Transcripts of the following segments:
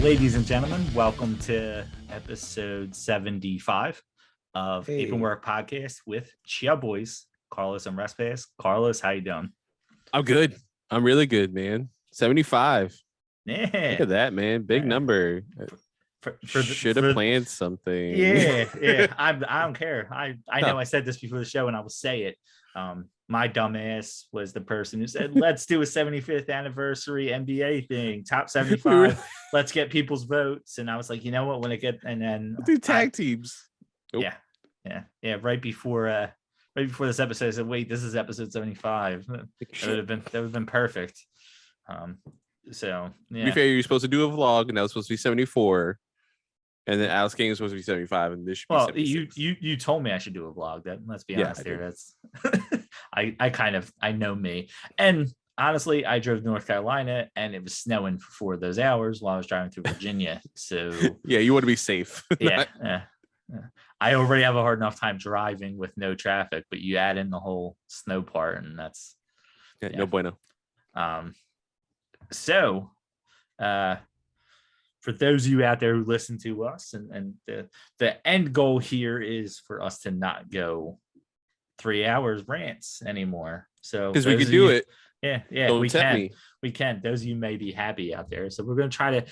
Ladies and gentlemen, welcome to episode 75 of Apron Work Podcast with Chia Boys, Carlos and Respace. Carlos, how you doing? I'm good. I'm really good, man. 75. Yeah. Look at that, man. Big number. Should have planned something. Yeah. I don't care. I know I said this before the show and I will say it. My dumbass was the person who said, let's do a 75th anniversary NBA thing, top 75. Let's get people's votes. And I was like, you know what, when it get, and then we'll do tag teams. Nope. Yeah. Right before this episode, I said, wait, this is episode 75. That would have been perfect. So yeah. To be fair, you're supposed to do a vlog, and that was supposed to be 74. And then Alex King is supposed to be 75, and this should be 76. you told me I should do a vlog. That, let's be honest here. That's I know me. And honestly, I drove to North Carolina and it was snowing for 4 of those hours while I was driving through Virginia. So yeah, you want to be safe. Yeah. I already have a hard enough time driving with no traffic, but you add in the whole snow part, and that's no bueno. So for those of you out there who listen to us, and the end goal here is for us to not go 3 hours rants anymore. So because we could do it. Yeah, we can. Those of you may be happy out there. So we're going to try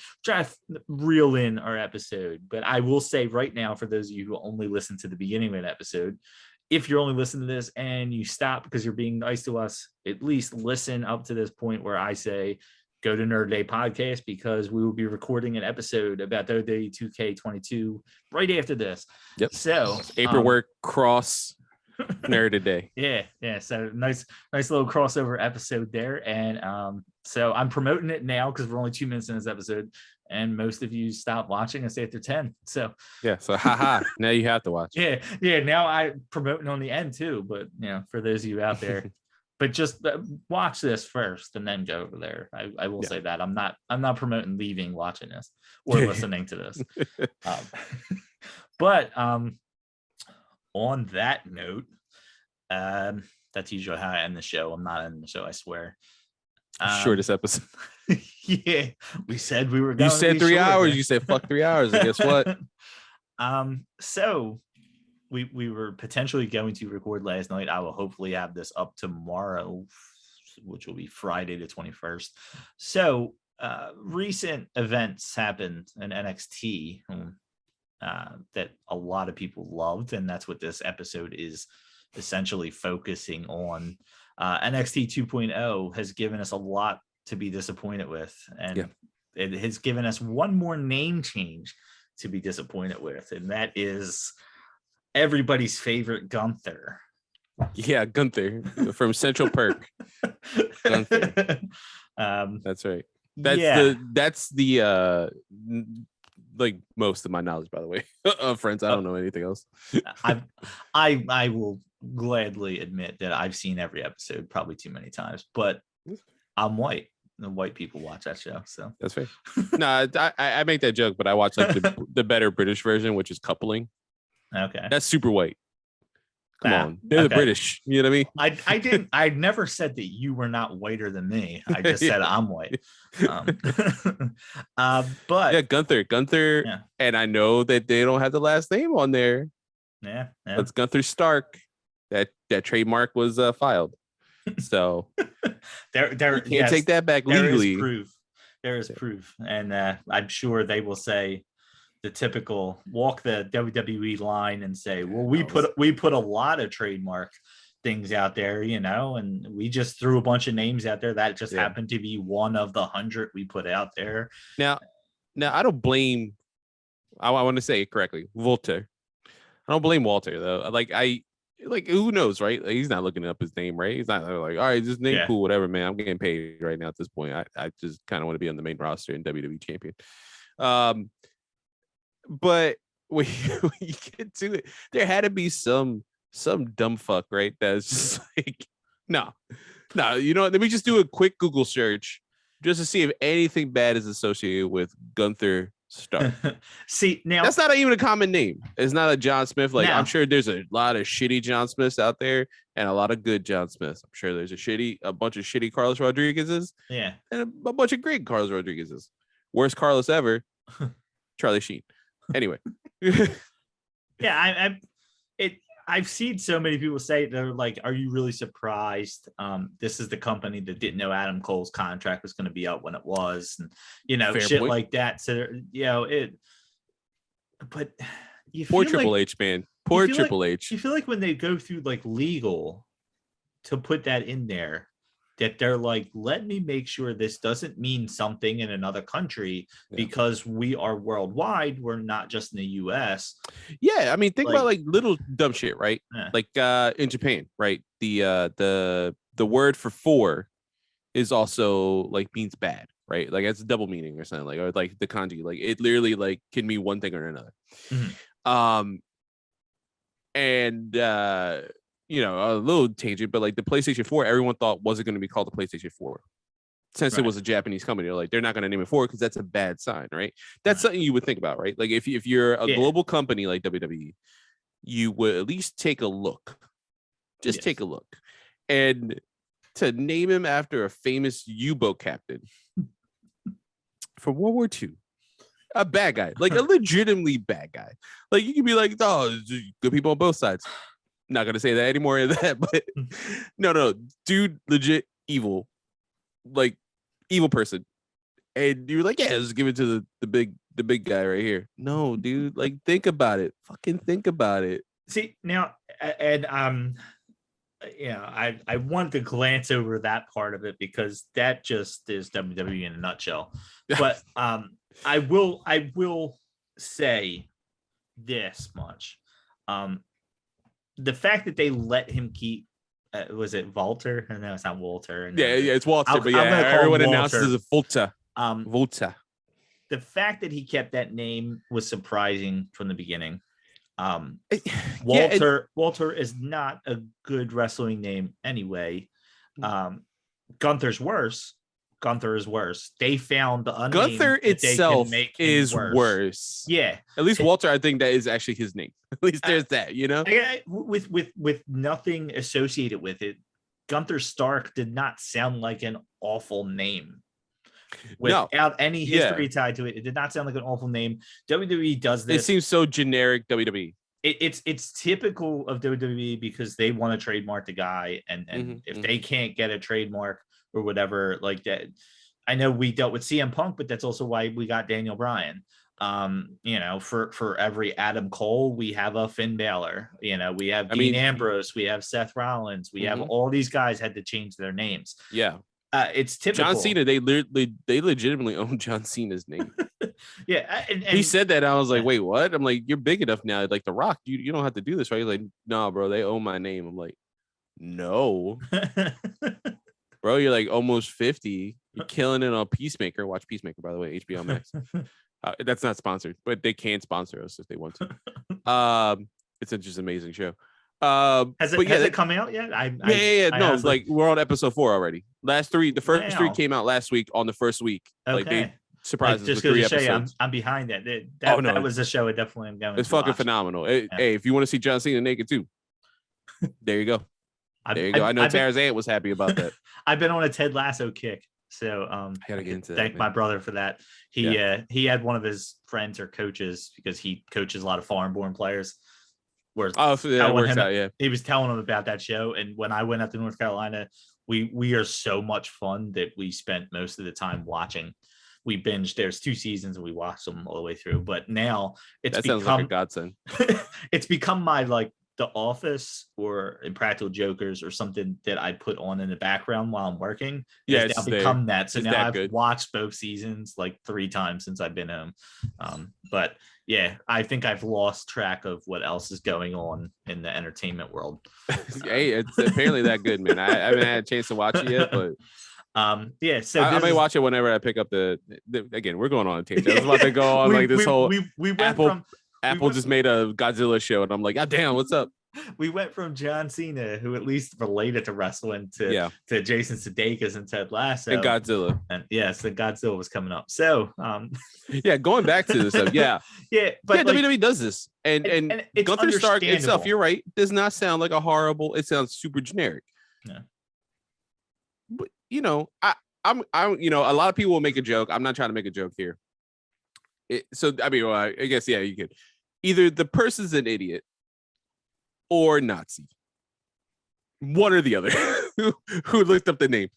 to reel in our episode. But I will say right now, for those of you who only listen to the beginning of an episode, if you're only listening to this and you stop because you're being nice to us, at least listen up to this point where I say, go to Nerd Day Podcast, because we will be recording an episode about WWE 2K22 right after this. Yep. So Apron Work cross Nerd Today. Yeah. So nice little crossover episode there. And so I'm promoting it now because we're only 2 minutes in this episode, and most of you stop watching and stay after 10. So yeah. So haha. Now you have to watch. Yeah. Now I'm promoting on the end too. But for those of you out there. But just watch this first and then go over there. I will say that I'm not promoting leaving watching this or listening to this. But on that note, that's usually how I end the show. I'm not ending the show, I swear. Shortest episode. Yeah, we said we were going. You said 3 hours. You said fuck 3 hours. And guess what? So we were potentially going to record last night. I will hopefully have this up tomorrow, which will be Friday the 21st. So recent events happened in NXT that a lot of people loved, and that's what this episode is essentially focusing on. NXT 2.0 has given us a lot to be disappointed with, and it has given us one more name change to be disappointed with, and that is everybody's favorite Gunther. Yeah, Gunther from Central Perk. Gunther. That's right. That's the like most of my knowledge, by the way. Friends, I don't know anything else. I will gladly admit that I've seen every episode probably too many times, but I'm white. The white people watch that show, so that's fair. No, I make that joke, but I watch like the better British version, which is Coupling. Okay, that's super white. Come on, they're the British. You know what I mean? I never said that you were not whiter than me. I just said I'm white. But yeah, Gunther, and I know that they don't have the last name on there. Yeah. It's Gunther Stark. That trademark was filed. So there you can't take that back legally. There is proof, and I'm sure they will say the typical walk the WWE line and say, well, we put a lot of trademark things out there, and we just threw a bunch of names out there that just happened to be one of the 100 we put out there. Now I don't blame. I want to say it correctly, Walter. I don't blame Walter though. Like who knows, right? Like, he's not looking up his name, right? He's not like, all right, this name cool, whatever, man. I'm getting paid right now at this point. I just kind of want to be on the main roster and WWE champion. But when you get to it, there had to be some dumb fuck, right? That's just like, no, let me just do a quick Google search just to see if anything bad is associated with Gunther Stark. See, now that's not even a common name. It's not a John Smith. Like, I'm sure there's a lot of shitty John Smiths out there and a lot of good John Smiths. I'm sure there's a bunch of shitty Carlos Rodriguez's, and a bunch of great Carlos Rodriguez's. Worst Carlos ever, Charlie Sheen. Anyway. Yeah, I've seen so many people say they're like, "Are you really surprised?" This is the company that didn't know Adam Cole's contract was going to be up when it was, and Fair shit point. like that. So it. But you Poor feel Triple like, H, man. Poor Triple like, H. You feel like when they go through like legal to put that in there, that they're like, let me make sure this doesn't mean something in another country because we are worldwide. We're not just in the US. Yeah, I mean, think about like little dumb shit, right? Like in Japan, right? The word for four is also like means bad, right? Like it's a double meaning or something, like, or like the kanji, like it literally like can mean one thing or another. And a little tangent, but like the PlayStation 4, everyone thought wasn't going to be called the PlayStation 4. Since it was a Japanese company, they're not going to name it 4 because that's a bad sign, right? That's something you would think about, right? Like if you're a global company like WWE, you would at least take a look. Just take a look. And to name him after a famous U-boat captain from World War II, a bad guy, like a legitimately bad guy. Like you can be like, oh, good people on both sides. Not gonna say that anymore of that, but no, dude, legit evil, like evil person. And you're like, yeah, let's give it to the big guy right here. No, dude, like think about it. Fucking think about it. See now, and I wanted to glance over that part of it because that just is WWE in a nutshell. But I will say this much. The fact that they let him keep was it Walter? No, it's not Walter. No, yeah, it's Walter, but everyone announces it as Volta. Volta. The fact that he kept that name was surprising from the beginning. Walter is not a good wrestling name anyway. Gunther's worse. Gunther is worse. They found the unnamed. Gunther itself is worse. Yeah. At least Walter, I think that is actually his name. At least there's that, with nothing associated with it. Gunther Stark did not sound like an awful name. Without any history tied to it, it did not sound like an awful name. WWE does this. It seems so generic. WWE. It's typical of WWE because they want to trademark the guy, and if they can't get a trademark or whatever like that, I know we dealt with CM Punk, but that's also why we got Daniel Bryan. For every Adam Cole, we have a Finn Balor. We have Dean Ambrose, we have Seth Rollins, we have all these guys had to change their names. Yeah. It's typical. John Cena, they legitimately own John Cena's name. And he said that. I was like, wait, what? I'm like, you're big enough now. Like The Rock, you don't have to do this, right? He's like, no, bro, they own my name. I'm like, no. Bro, you're like almost 50. You're killing it on Peacemaker. Watch Peacemaker, by the way, HBO Max. That's not sponsored, but they can sponsor us if they want to. It's a just amazing show. Has it come out yet? No, it's like we're on episode 4 already. The first 3 came out last week on the first week. Okay. Like they surprised us with just 3 episodes. I'm behind that. That was a show I definitely am going. It's fucking phenomenal. Hey, if you want to see John Cena naked too, there you go. There you go. I know Tarzan was happy about that. I've been on a Ted Lasso kick. So I gotta get into thank my brother for that. He had one of his friends or coaches because he coaches a lot of foreign-born players. It works out. Yeah, he was telling him about that show, and when I went up to North Carolina, we are so much fun that we spent most of the time watching. We binged. There's 2 seasons, and we watched them all the way through. But now sounds like a godsend. It's become my like The Office or Impractical Jokers or something that I put on in the background while I'm working. Yeah, it's now become that. So now I've good. watched both seasons like 3 times since I've been home. But yeah, I think I've lost track of what else is going on in the entertainment world. Hey, it's apparently that good, man. I haven't had a chance to watch it yet, but so I may watch it whenever I pick up the again, we're going on a tangent. I was about to go on we went Apple just made a Godzilla show, and I'm like, God damn, what's up? We went from John Cena, who at least related to wrestling, to Jason Sudeikis and Ted Lasso and Godzilla. And so Godzilla was coming up. So going back to this stuff, but WWE does this, and Gunther Stark itself, you're right, does not sound like a horrible. It sounds super generic. Yeah, but I'm a lot of people will make a joke. I'm not trying to make a joke here. So I mean, well, I guess yeah, you could either the person's an idiot or Nazi, one or the other. who looked up the name?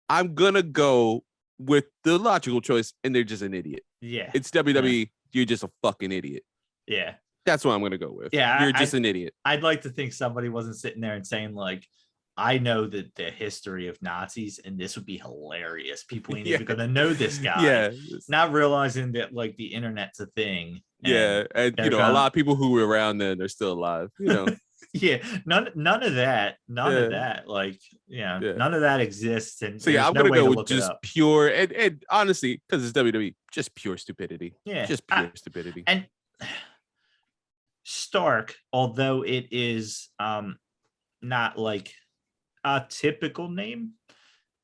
I'm gonna go with the logical choice, and they're just an idiot. Yeah, it's WWE. You're just a fucking idiot. Yeah, that's what I'm gonna go with. Yeah, you're just an idiot. I'd like to think somebody wasn't sitting there and saying like, I know the history of Nazis, and this would be hilarious. People ain't even gonna know this guy. Yeah, not realizing that like the internet's a thing. Yeah, and you know, a lot of people who were around then they're still alive. You know. Yeah, none of that, of that, like, none of that exists. And so yeah, I'm gonna go with just pure and honestly, because it's WWE, just pure stupidity. Yeah, just pure stupidity. And Stark, although it is not like a typical name,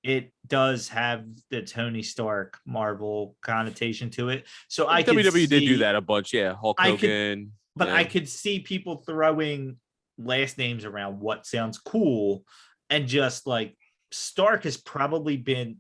it does have the Tony Stark Marvel connotation to it. So I WWE did do that a bunch. Yeah, Hulk Hogan. I could see people throwing last names around what sounds cool, and just like Stark has probably been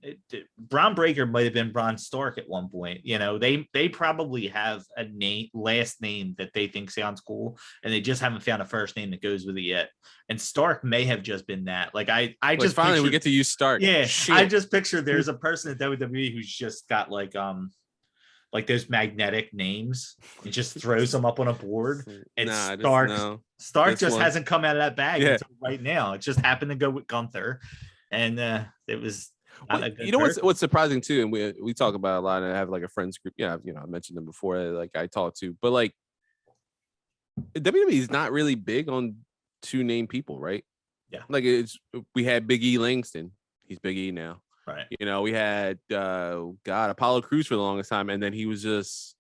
Braun Breaker might have been Braun Stark at one point. You know, they probably have a last name that they think sounds cool, and they just haven't found a first name that goes with it yet. And Stark may have just been that. Like I just finally we get to use Stark. Yeah, shit. I just picture there's a person at WWE who's just got like those magnetic names and just throws them up on a board. And Stark just hasn't come out of that bag until right now. It just happened to go with Gunther. And it was you know what's surprising too, and we talk about it a lot, and I have like a friends group. Yeah, you know, I mentioned them before, like I talk to, but like WWE is not really big on two name people, right? Yeah, like we had Big E Langston, he's Big E now, right? You know, we had Apollo Crews for the longest time, and then he was just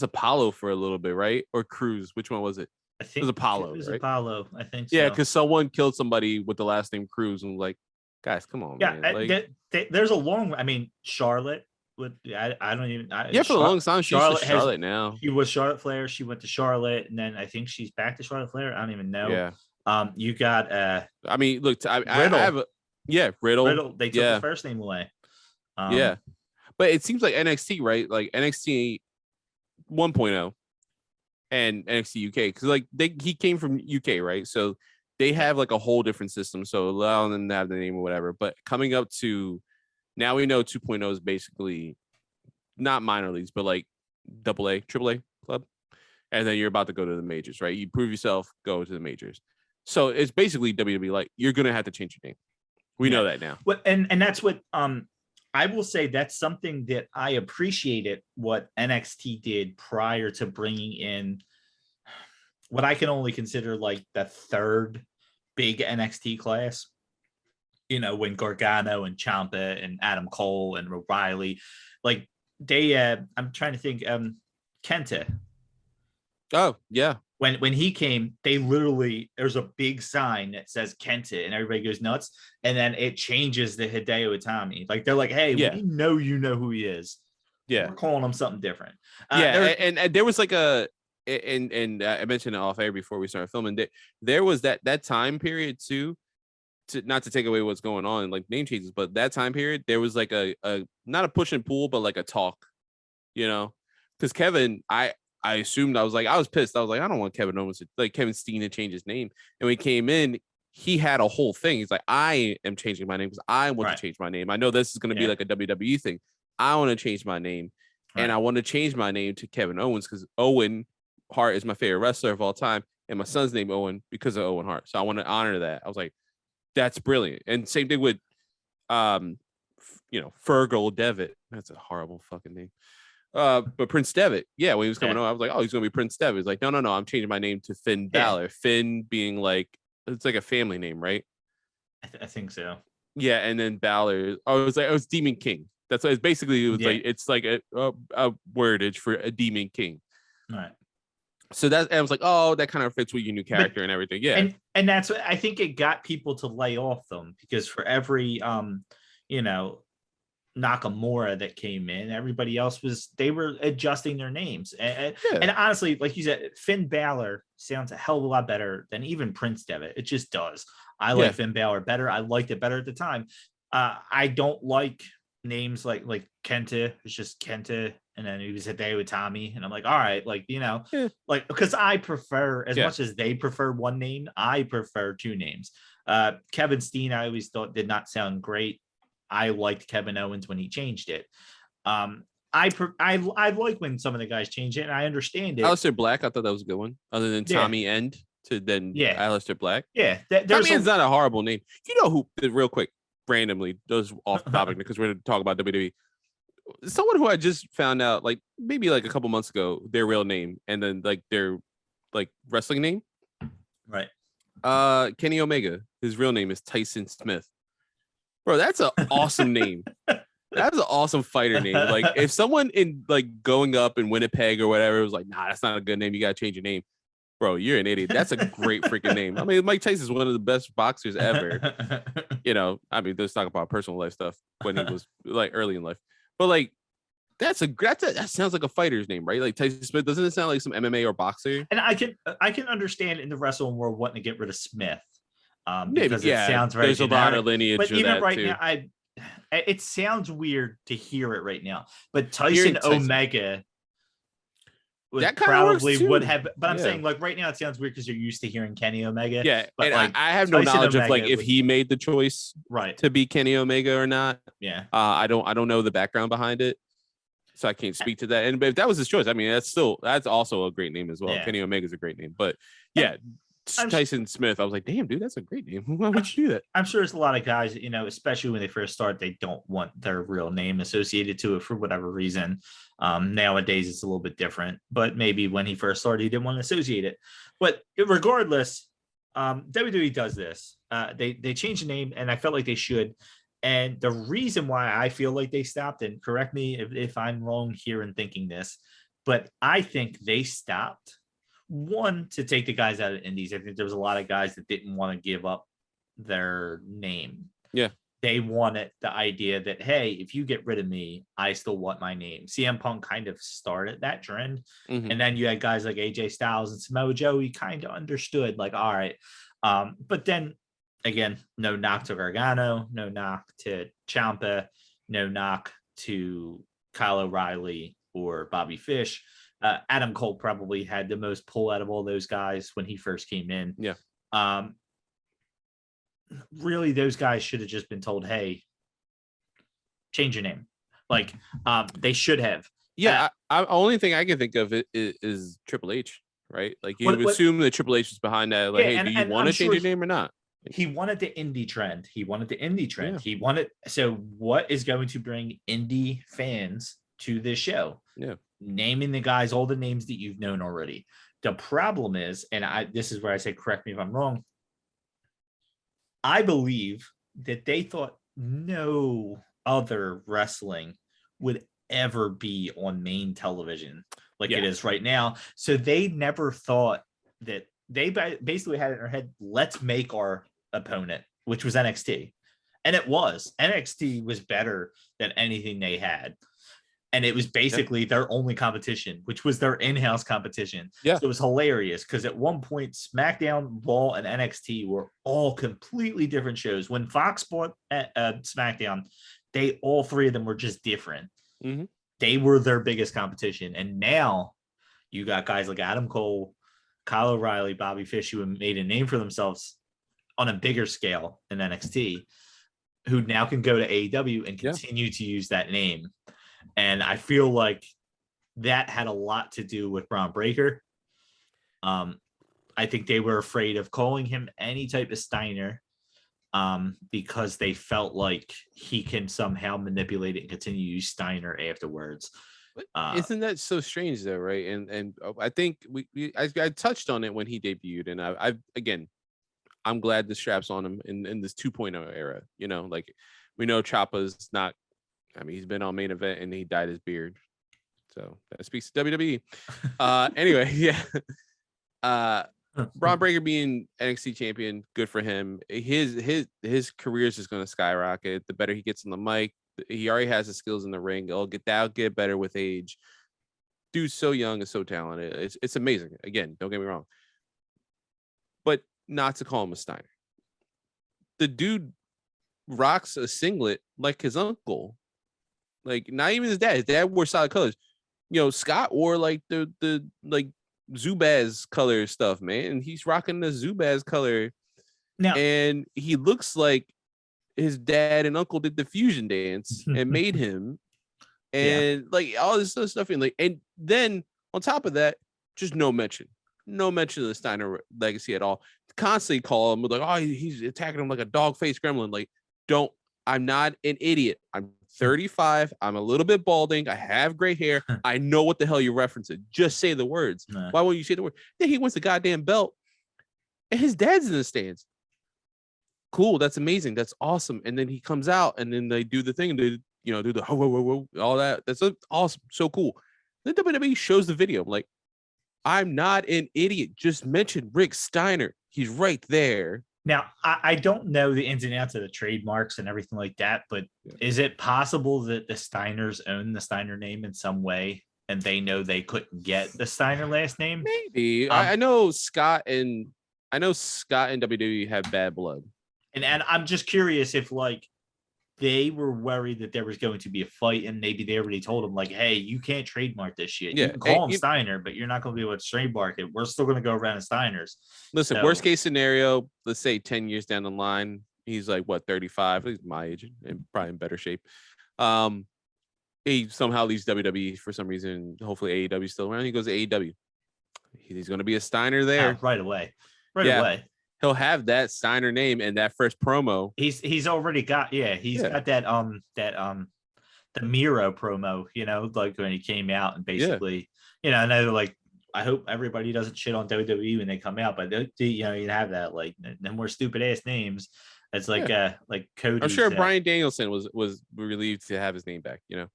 Apollo for a little bit, right? Or Crews, which one was it? I think it was Apollo. It was right? Apollo. I think so. Yeah, because someone killed somebody with the last name Cruz, and like, guys, come on, man. Like, there's a long. I mean, Charlotte. I don't even. For the longest time, she's Charlotte now. She was Charlotte Flair. She went to Charlotte, and then I think she's back to Charlotte Flair. I don't even know. Yeah. You got. I mean, look, I have Riddle. Riddle. They took the first name away. Yeah, but it seems like NXT, right? Like NXT 1.0. And NXT UK, because like he came from UK, right? So they have like a whole different system, so allowing them to have the name or whatever. But coming up to now, we know 2.0 is basically not minor leagues, but like AA, AAA club, and then you're about to go to the majors, right? You prove yourself, go to the majors. So it's basically WWE. Like, you're gonna have to change your name. We know that now. Well, and that's what I will say, that's something that I appreciated what NXT did prior to bringing in what I can only consider like the third big NXT class. You know, when Gargano and Ciampa and Adam Cole and O'Reilly, like they, I'm trying to think, Kenta. Oh yeah. When he came, they literally, there's a big sign that says Kenta, and everybody goes nuts. And then it changes the Hideo Itami. Like they're like, hey, we know you know who he is. Yeah, we're calling him something different. And there was like a, and I mentioned it off air before we started filming. There was that time period too. To not to take away what's going on, like name changes, but that time period there was like a not a push and pull, but like a talk. You know, because Kevin, I assumed, I was pissed. I was like, I don't want Kevin Owens Kevin Steen to change his name. And when he came in, he had a whole thing. He's like, I am changing my name because I want to change my name. I know this is going to be like a WWE thing. I want to change my name. And I want to change my name to Kevin Owens because Owen Hart is my favorite wrestler of all time. And my son's name Owen because of Owen Hart. So I want to honor that. I was like, that's brilliant. And same thing with, Fergal Devitt. That's a horrible fucking name. But Prince Devitt, when he was coming on, I was like, oh, he's gonna be Prince Devitt. He's like, no, I'm changing my name to Finn Balor. Finn being like, it's like a family name, right? I think so. Yeah, and then Balor. I was Demon King. That's what it's basically. It's like a wordage for a Demon King. Right. So that, and I was like, oh, that kind of fits with your new character and everything. Yeah, and that's what I think, it got people to lay off them, because for every Nakamura that came in, everybody else they were adjusting their names. And honestly, like you said, Finn Balor sounds a hell of a lot better than even Prince Devitt. It just does. I like Finn Balor better. I liked it better at the time. I don't like names like Kenta. It's just Kenta. and then he was there with Tommy, and I'm like, all right, like, Yeah. like, because I prefer, as Yeah. much as they prefer one name, I prefer two names. Kevin Steen, I always thought did not sound great. I liked Kevin Owens when he changed it. I like when some of the guys change it, and I understand it. Aleister Black, I thought that was a good one. Other than Tommy End to then Aleister Black. Yeah, Tommy End's not a horrible name. You know who? Real quick, randomly, does off topic because we're going to talk about WWE. Someone who I just found out, like maybe like a couple months ago, their real name and then like their like wrestling name. Right. Kenny Omega. His real name is Tyson Smith. Bro, that's an awesome name. That's an awesome fighter name. Like if someone in like going up in Winnipeg or whatever was like, nah, that's not a good name. You gotta change your name. Bro, you're an idiot. That's a great freaking name. I mean, Mike Tyson's one of the best boxers ever. I mean, let's talk about personal life stuff when he was like early in life. But like that sounds like a fighter's name, right? Like Tyson Smith, doesn't it sound like some MMA or boxer? And I can understand in the wrestling world wanting to get rid of Smith. Maybe, it sounds very there's generic. A lot of lineage. But even right too. now, it sounds weird to hear it right now. But Tyson Omega that probably would have. But I'm saying like right now it sounds weird because you're used to hearing Kenny Omega. Yeah, but and like I have no Tyson knowledge Omega of like if he made the choice to be Kenny Omega or not. Yeah, I don't know the background behind it, so I can't speak to that. And if that was his choice, I mean that's also a great name as well. Yeah. Kenny Omega is a great name, but yeah. Tyson Smith, I was like, damn, dude, that's a great name. Why would you do that? I'm sure there's a lot of guys, especially when they first start, they don't want their real name associated to it for whatever reason. Nowadays, it's a little bit different, but maybe when he first started, he didn't want to associate it. But regardless, WWE does this. They change the name, and I felt like they should. And the reason why I feel like they stopped, and correct me if I'm wrong here in thinking this, but I think they stopped. One, to take the guys out of indies. I think there was a lot of guys that didn't want to give up their name. Yeah. They wanted the idea that, hey, if you get rid of me, I still want my name. CM Punk kind of started that trend. Mm-hmm. And then you had guys like AJ Styles and Samoa Joe. He kind of understood, like, all right. But then, again, no knock to Gargano, no knock to Ciampa, no knock to Kyle O'Reilly or Bobby Fish. Adam Cole probably had the most pull out of all those guys when he first came in. Yeah. Really, those guys should have just been told, hey, change your name. Like, they should have. Yeah. Only thing I can think of is Triple H, right? Like, you would assume that Triple H was behind that. Like, hey, do you want to change your name or not? He wanted the indie trend. Yeah. He wanted. So what is going to bring indie fans to this show? Yeah. Naming the guys, all the names that you've known already. The problem is, and this is where I say, correct me if I'm wrong. I believe that they thought no other wrestling would ever be on main television like it is right now. So they never thought that. They basically had it in their head, let's make our opponent, which was NXT. And it was. NXT was better than anything they had. And it was basically their only competition, which was their in-house competition. Yeah. So it was hilarious because at one point, SmackDown, Raw, and NXT were all completely different shows. When Fox bought SmackDown, all three of them were just different. Mm-hmm. They were their biggest competition. And now you got guys like Adam Cole, Kyle O'Reilly, Bobby Fish, who made a name for themselves on a bigger scale in NXT, who now can go to AEW and continue to use that name. And I feel like that had a lot to do with Braun Breaker. I think they were afraid of calling him any type of Steiner because they felt like he can somehow manipulate it and continue to use Steiner afterwards. Isn't that so strange though, right? And I think I touched on it when he debuted, and I'm glad the strap's on him in this 2.0 era. Like we know Ciampa's not. I mean, he's been on main event and he dyed his beard, so that speaks to WWE. Anyway, yeah. Braun Breaker being NXT champion, good for him. His career is just going to skyrocket. The better he gets on the mic. He already has the skills in the ring. That'll get better with age. Dude's so young and so talented. It's amazing. Again, don't get me wrong. But not to call him a Steiner. The dude rocks a singlet like his uncle. Like not even his dad. His dad wore solid colors. Scott wore like the like Zubaz color stuff, man, and he's rocking the Zubaz color, Now, and he looks like his dad and uncle did the fusion dance and made him, and like all this other stuff, and then on top of that, just no mention of the Steiner legacy at all. Constantly call him like, oh, he's attacking him like a dog-faced gremlin. Like, I'm not an idiot. I'm 35. I'm a little bit balding. I have gray hair. I know what the hell you're referencing. Just say the words. Nah. Why won't you say the word? Then he wins the goddamn belt, and his dad's in the stands. Cool. That's amazing. That's awesome. And then he comes out, and then they do the thing. And they, do the whoa, whoa, whoa, whoa, all that. That's awesome. So cool. Then WWE shows the video. I'm like, I'm not an idiot. Just mention Rick Steiner. He's right there. Now, I don't know the ins and outs of the trademarks and everything like that, but is it possible that the Steiners own the Steiner name in some way and they know they couldn't get the Steiner last name? Maybe. I know Scott and WWE have bad blood. And I'm just curious if like they were worried that there was going to be a fight, and maybe they already told him like, hey, you can't trademark this shit. You can call him Steiner, but you're not going to be able to trademark it. We're still going to go around as Steiners. Listen, worst case scenario, let's say 10 years down the line, he's like, what, 35? He's my age and probably in better shape. He somehow leaves WWE for some reason. Hopefully AEW is still around. He goes to AEW. He's going to be a Steiner there. Right away. Away. He'll have that Steiner name and that first promo. He's already got got that the Miro promo, like when he came out and basically, I know like I hope everybody doesn't shit on WWE when they come out, but you have that like no more stupid ass names. It's like Cody. I'm sure Bryan Danielson was relieved to have his name back, Yeah.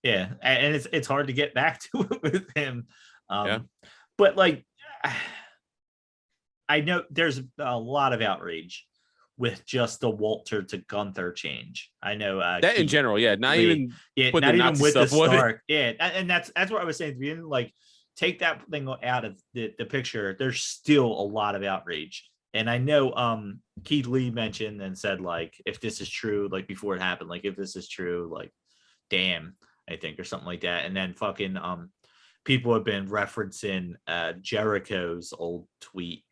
And it's hard to get back to it with him. But like I know there's a lot of outrage with just the Walter to Gunther change. I know that in general, not even with the Stark. Yeah, and that's what I was saying at the beginning. Like, take that thing out of the picture. There's still a lot of outrage, and I know Keith Lee mentioned and said like, if this is true, like before it happened, like if this is true, like, damn, I think or something like that, and then fucking people have been referencing Jericho's old tweet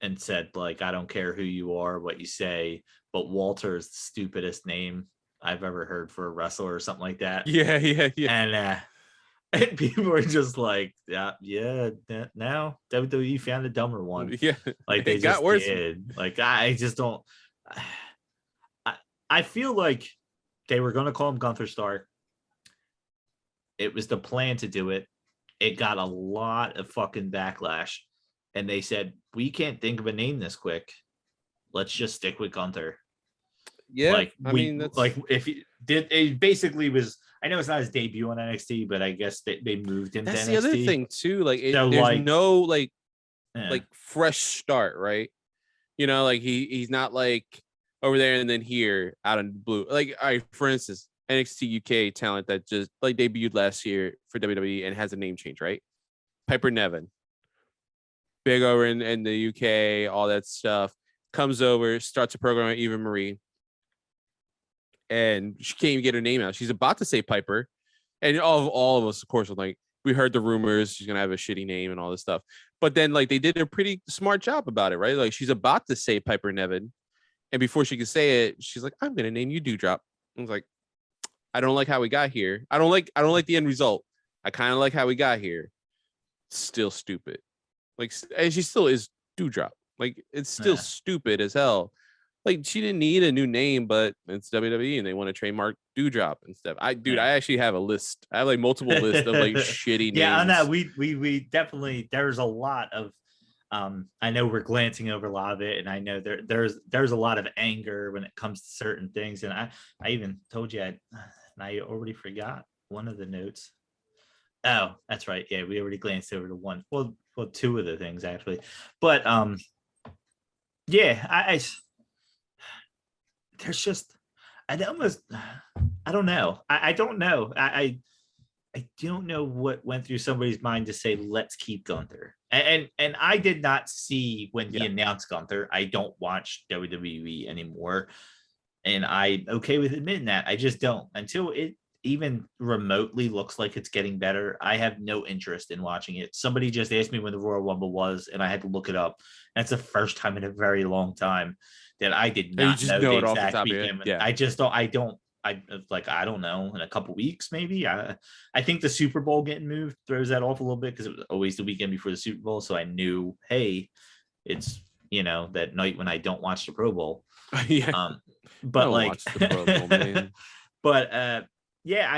and said like, I don't care who you are, what you say, but Walter is the stupidest name I've ever heard for a wrestler or something like that. Yeah. And people are just like, now WWE found a dumber one. Yeah, like they got worse. Did. Like I just don't. I feel like they were going to call him Gunther Stark. It was the plan to do it. It got a lot of fucking backlash. And they said, we can't think of a name this quick. Let's just stick with Gunther. Yeah. If he did, it basically was, I know it's not his debut on NXT, but I guess they moved him to NXT. That's the other thing too. Like, there's no fresh start, right? Like he's not like over there and then here out in the blue. Like, all right, for instance, NXT UK talent that just like debuted last year for WWE and has a name change, right? Piper Niven. Big over in the UK, all that stuff. Comes over, starts a program with Eva Marie. And she can't even get her name out. She's about to say Piper. And all of us, of course, are like, we heard the rumors she's going to have a shitty name and all this stuff. But then, like, they did a pretty smart job about it, right? Like, she's about to say Piper Niven. And before she could say it, she's like, I'm going to name you Dewdrop. I was like, I don't like how we got here. I don't like the end result. I kind of like how we got here. Still stupid. Like, and she still is Dewdrop. Like, it's still stupid as hell. Like, she didn't need a new name, but it's WWE and they want to trademark Dewdrop and stuff. I actually have a list. I have like multiple lists of like shitty names. Yeah, on that we definitely, there's a lot of I know we're glancing over a lot of it, and I know there's a lot of anger when it comes to certain things. And I even told you I already forgot one of the notes. Oh, that's right. Yeah, we already glanced over to one. Well, two of the things actually. But yeah, I there's just I don't know. I don't know. I don't know what went through somebody's mind to say let's keep Gunther. And I did not see when he announced Gunther. I don't watch WWE anymore, and I'm okay with admitting that. I just don't until even remotely looks like it's getting better, I have no interest in watching it. Somebody just asked me when the Royal Rumble was, and I had to look it up. That's the first time in a very long time that I did You not just know the know it off the exact top of your weekend. head. Yeah. I just don't. I don't know. In a couple weeks, maybe. I think the Super Bowl getting moved throws that off a little bit because it was always the weekend before the Super Bowl. So I knew, hey, it's that night when I don't watch the Pro Bowl. Yeah. But like, watch the Pro Bowl, man. But yeah,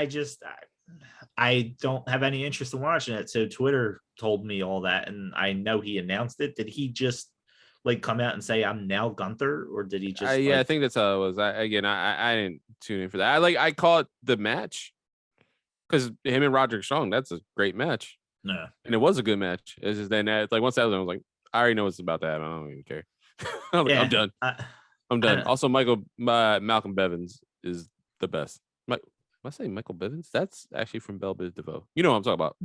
I don't have any interest in watching it. So Twitter told me all that, and I know he announced it. Did he just like come out and say I'm now Gunther, or did he just? I think that's how it was. I didn't tune in for that. I caught the match because him and Roderick Strong. That's a great match. No, and it was a good match. It's just then it's like once that was, I was like, I already know what's about to happen. I don't even care. I'm done. I'm done. Also, Malcolm Bevins is the best. I say Michael Bivens? That's actually from Belle Biz DeVoe. You know what I'm talking about.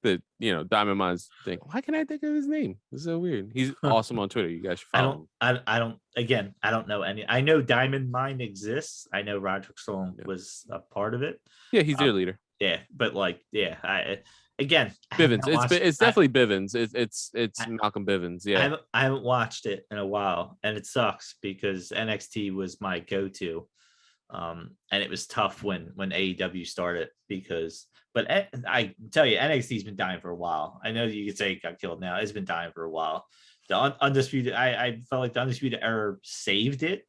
The Diamond Mines thing. Why can't I think of his name? It's so weird. He's awesome on Twitter. You guys should follow him. I don't. Again, I don't know any. I know Diamond Mine exists. I know Roderick Strong was a part of it. Yeah, he's their leader. Yeah, but like, yeah, again, Bivens. It's definitely Bivens. It's Malcolm Bivens. Yeah, I haven't watched it in a while, and it sucks because NXT was my go-to. And it was tough when AEW started but I tell you, NXT's been dying for a while. I know you could say it got killed now. It's been dying for a while. The Undisputed, I felt like the Undisputed Era saved it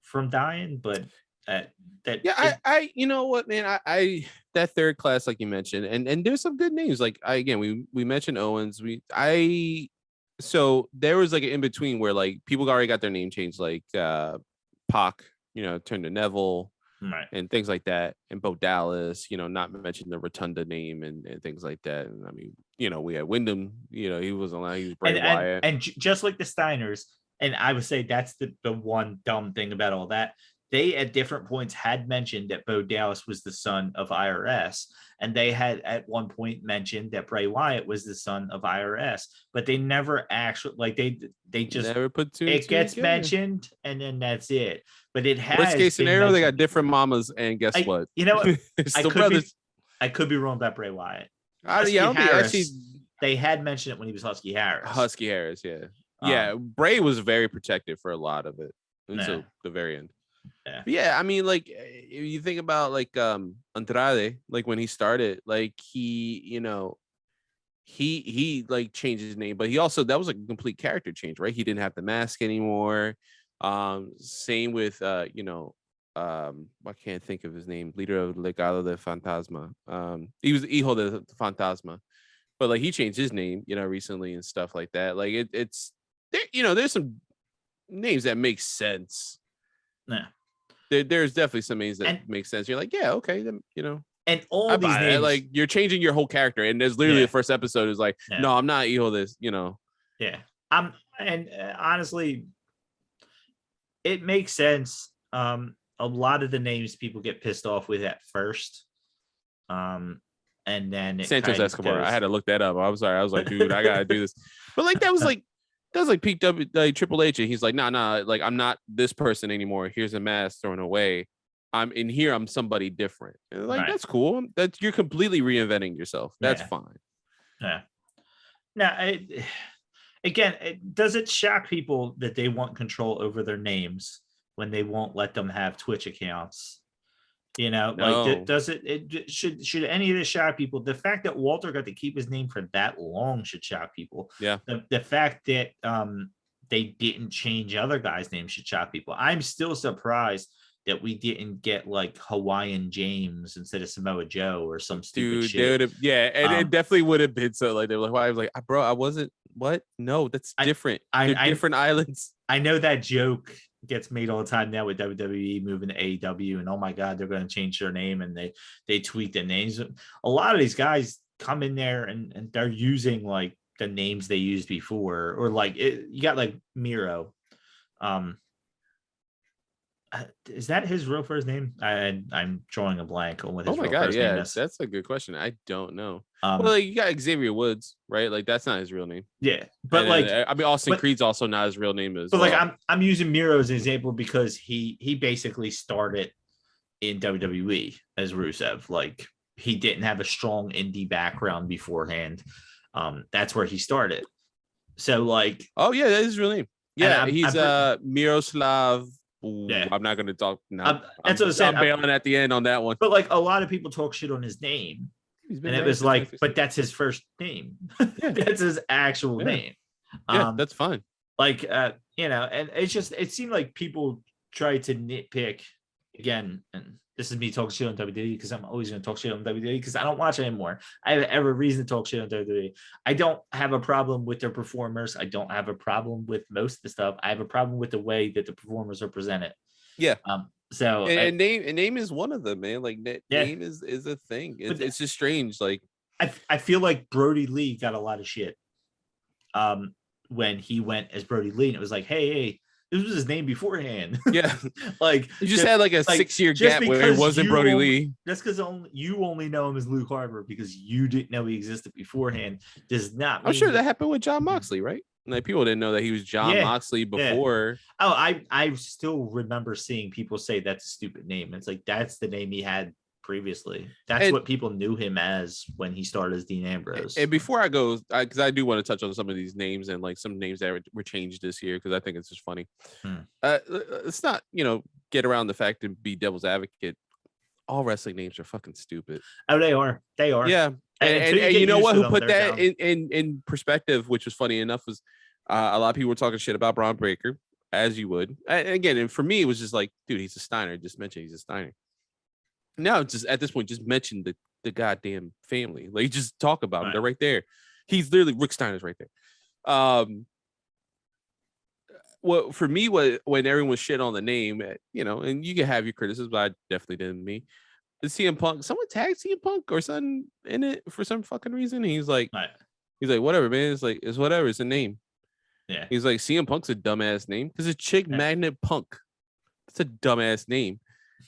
from dying, but you know what, man, I that third class, like you mentioned, and there's some good names. Like we mentioned Owens. So there was like an in between where like people already got their name changed, like Pac. Turned to Neville, right, and things like that, and Bo Dallas, not mention the Rotunda name and things like that. And I mean, we had Wyndham, he was allowed, he was Bray Wyatt. And just like the Steiners, and I would say that's the one dumb thing about all that. They at different points had mentioned that Bo Dallas was the son of IRS, and they had at one point mentioned that Bray Wyatt was the son of IRS, but they never actually they just never put two. It gets together. Mentioned, and then that's it. But it has worst case scenario, they got different mamas, and guess what? You know what? I could be wrong about Bray Wyatt. They had mentioned it when he was Husky Harris. Yeah. Bray was very protective for a lot of it until the very end. Yeah, I mean, like if you think about like Andrade, like when he started, like he like changed his name, but he also, that was a complete character change, right? He didn't have the mask anymore. Same with I can't think of his name, leader of Legado de Fantasma. He was Hijo de Fantasma, but like he changed his name, recently and stuff like that. Like it's there, there's some names that make sense. Yeah. There's definitely some names that make sense. You're like, yeah, okay, then, And all these names, like you're changing your whole character, and there's literally the first episode is like, no, I'm not Hijo this, Yeah, and honestly, it makes sense. A lot of the names people get pissed off with at first, and then Santos Escobar. I had to look that up. I'm sorry. I was like, dude, I gotta do this. But like that was like peak Triple H, and he's like, nah, like I'm not this person anymore. Here's a mask thrown away. I'm in here. I'm somebody different. And like that's cool. That you're completely reinventing yourself. That's fine. Yeah. Now, does it shock people that they want control over their names when they won't let them have Twitch accounts? No. Like does it should any of this shock people? The fact that Walter got to keep his name for that long should shock people. Yeah. The fact that they didn't change other guys' names should shock people. I'm still surprised that we didn't get like Hawaiian James instead of Samoa Joe or some stupid shit. And it definitely would have been so. Like they were like, I was like, bro, I wasn't. What? No, that's different. They're different islands. I know that joke gets made all the time now with WWE moving to AEW, and oh my god, they're going to change their name, and they tweet the names. A lot of these guys come in there and they're using like the names they used before, or like you got like Miro. Is that his real first name? I'm drawing a blank on what his real first name is. That's a good question. I don't know. Well, like, you got Xavier Woods, right? Like that's not his real name. Yeah, but Austin Creed's also not his real name. But like I'm using Miro as an example because he basically started in WWE as Rusev. Like he didn't have a strong indie background beforehand. That's where he started. So like, oh yeah, that is his real name. Yeah, he's Miroslav. Ooh, yeah, I'm not going to talk. No, that's what I said. I'm bailing at the end on that one. But like a lot of people talk shit on his name, and it was like, but that's his first name. Yeah. That's his actual name. Yeah, that's fine. Like, you know, and it's just, it seemed like people try to nitpick again. And this is me talking shit on WWE because I'm always going to talk shit on WWE because I don't watch it anymore. I have every reason to talk shit on WWE. I don't have a problem with their performers. I don't have a problem with most of the stuff. I have a problem with the way that the performers are presented. Yeah. So name is one of them, man. Like name is a thing. It's just strange. Like I feel like Brody Lee got a lot of shit. When he went as Brody Lee, and it was like, hey, this was his name beforehand. Yeah. Like you just had like a 6-year gap where it wasn't Brody Lee. Just because you only know him as Luke Harper because you didn't know he existed beforehand does not mean I'm sure that happened with Jon Moxley, right? Like people didn't know that he was Jon Moxley before. Oh, I still remember seeing people say that's a stupid name. It's like that's the name he had previously. That's what people knew him as when he started as Dean Ambrose. And before I go, because I do want to touch on some of these names and like some names that were changed this year because I think it's just funny. It's not, get around the fact to be devil's advocate. All wrestling names are fucking stupid. Oh, they are. Yeah. And you know what? Who put that in perspective, which was funny enough, was a lot of people were talking shit about Braun Breaker, as you would. And again, and for me, it was just like, dude, he's a Steiner. Just mention he's a Steiner. Now, just at this point, just mention the goddamn family. Like, just talk about them. They're right there. He's literally Rick Steiner's right there. Well, for me, when everyone was shit on the name, and you can have your criticisms, but I definitely didn't. Me, the CM Punk, someone tagged CM Punk or something in it for some fucking reason. He's like, whatever, man. It's like, it's whatever. It's a name. Yeah. He's like, CM Punk's a dumbass name because it's Chick Magnet Punk. It's a dumbass name.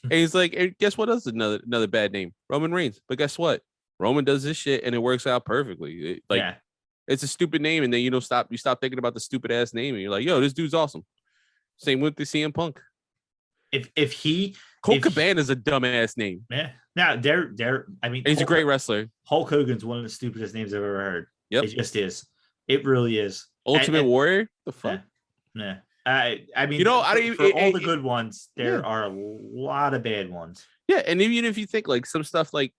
And he's like, hey, guess what else is another bad name? Roman Reigns. But guess what? Roman does this shit and it works out perfectly. It's a stupid name, and then you stop thinking about the stupid ass name, and you're like, yo, this dude's awesome. Same with the CM Punk. If he Colt Cabana is a dumbass name. Yeah. Now they're I mean, he's a great wrestler. Hulk Hogan's one of the stupidest names I've ever heard. Yep. It just is. It really is. Ultimate Warrior? The fuck? Yeah. I mean, for all the good ones, there are a lot of bad ones. Yeah, and even if you think like some stuff like,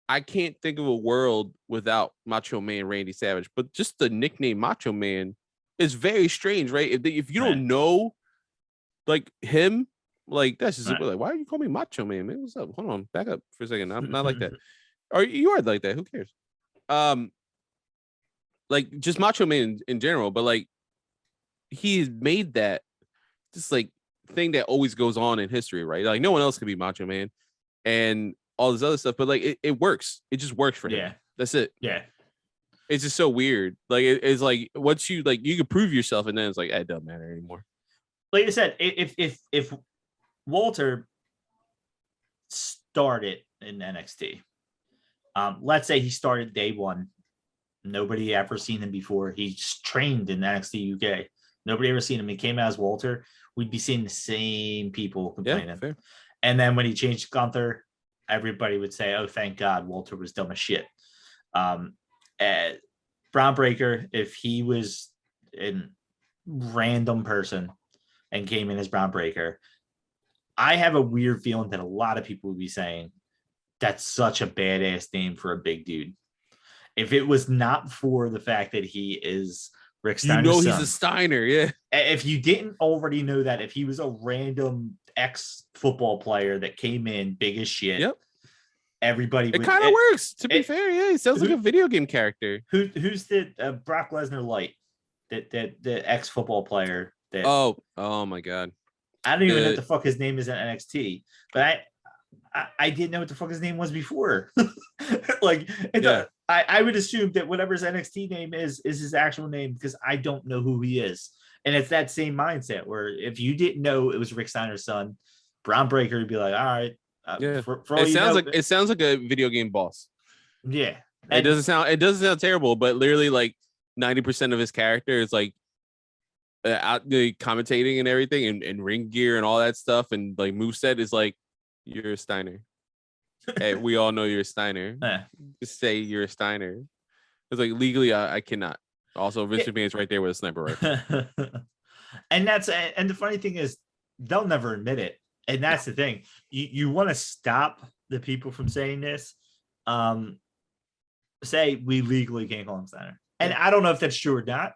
I can't think of a world without Macho Man Randy Savage, but just the nickname Macho Man is very strange, right? If you don't know like him, like that's just like, why are you calling me Macho Man? Man, what's up? Hold on, back up for a second. I'm not like that. Or you are like that. Who cares? Like just Macho Man in general, but like he's made that just like thing that always goes on in history, right? Like no one else can be Macho Man and all this other stuff, but like it works. It just works for him. Yeah, that's it. Yeah, it's just so weird. Like it's like once you like you can prove yourself, and then it's like it doesn't matter anymore. Like I said, if Walter started in NXT, let's say he started day one, nobody ever seen him before. He's trained in NXT UK. Nobody ever seen him. He came out as Walter. We'd be seeing the same people complaining. Yeah, and then when he changed Gunther, everybody would say, "Oh, thank God, Walter was dumb as shit." Braun Breaker, if he was a random person and came in as Braun Breaker, I have a weird feeling that a lot of people would be saying that's such a badass name for a big dude. If it was not for the fact that he is Rick Steiner's son, he's a Steiner, yeah. If you didn't already know that, if he was a random ex-football player that came in big as shit, everybody. It kind of works. To be fair, yeah, he sounds like a video game character. Who's the Brock Lesnar light? That the ex-football player. That oh my god. I don't even know what the fuck his name is in NXT, but I didn't know what the fuck his name was before. Like, I would assume that whatever his NXT name is his actual name because I don't know who he is. And it's that same mindset where if you didn't know it was Rick Steiner's son, Braun Breaker would be like, all right. For all it sounds like a video game boss. Yeah. It doesn't sound terrible, but literally like 90% of his character is like out the commentating and everything and ring gear and all that stuff and like moveset is like you're a Steiner. Hey, we all know you're a Steiner. Yeah. Just say you're a Steiner. It's like legally, I cannot. Also, Vince McMahon's right there with a sniper rifle. And the funny thing is, they'll never admit it. And that's the thing. You want to stop the people from saying this. Say we legally can't call him Steiner. And I don't know if that's true or not.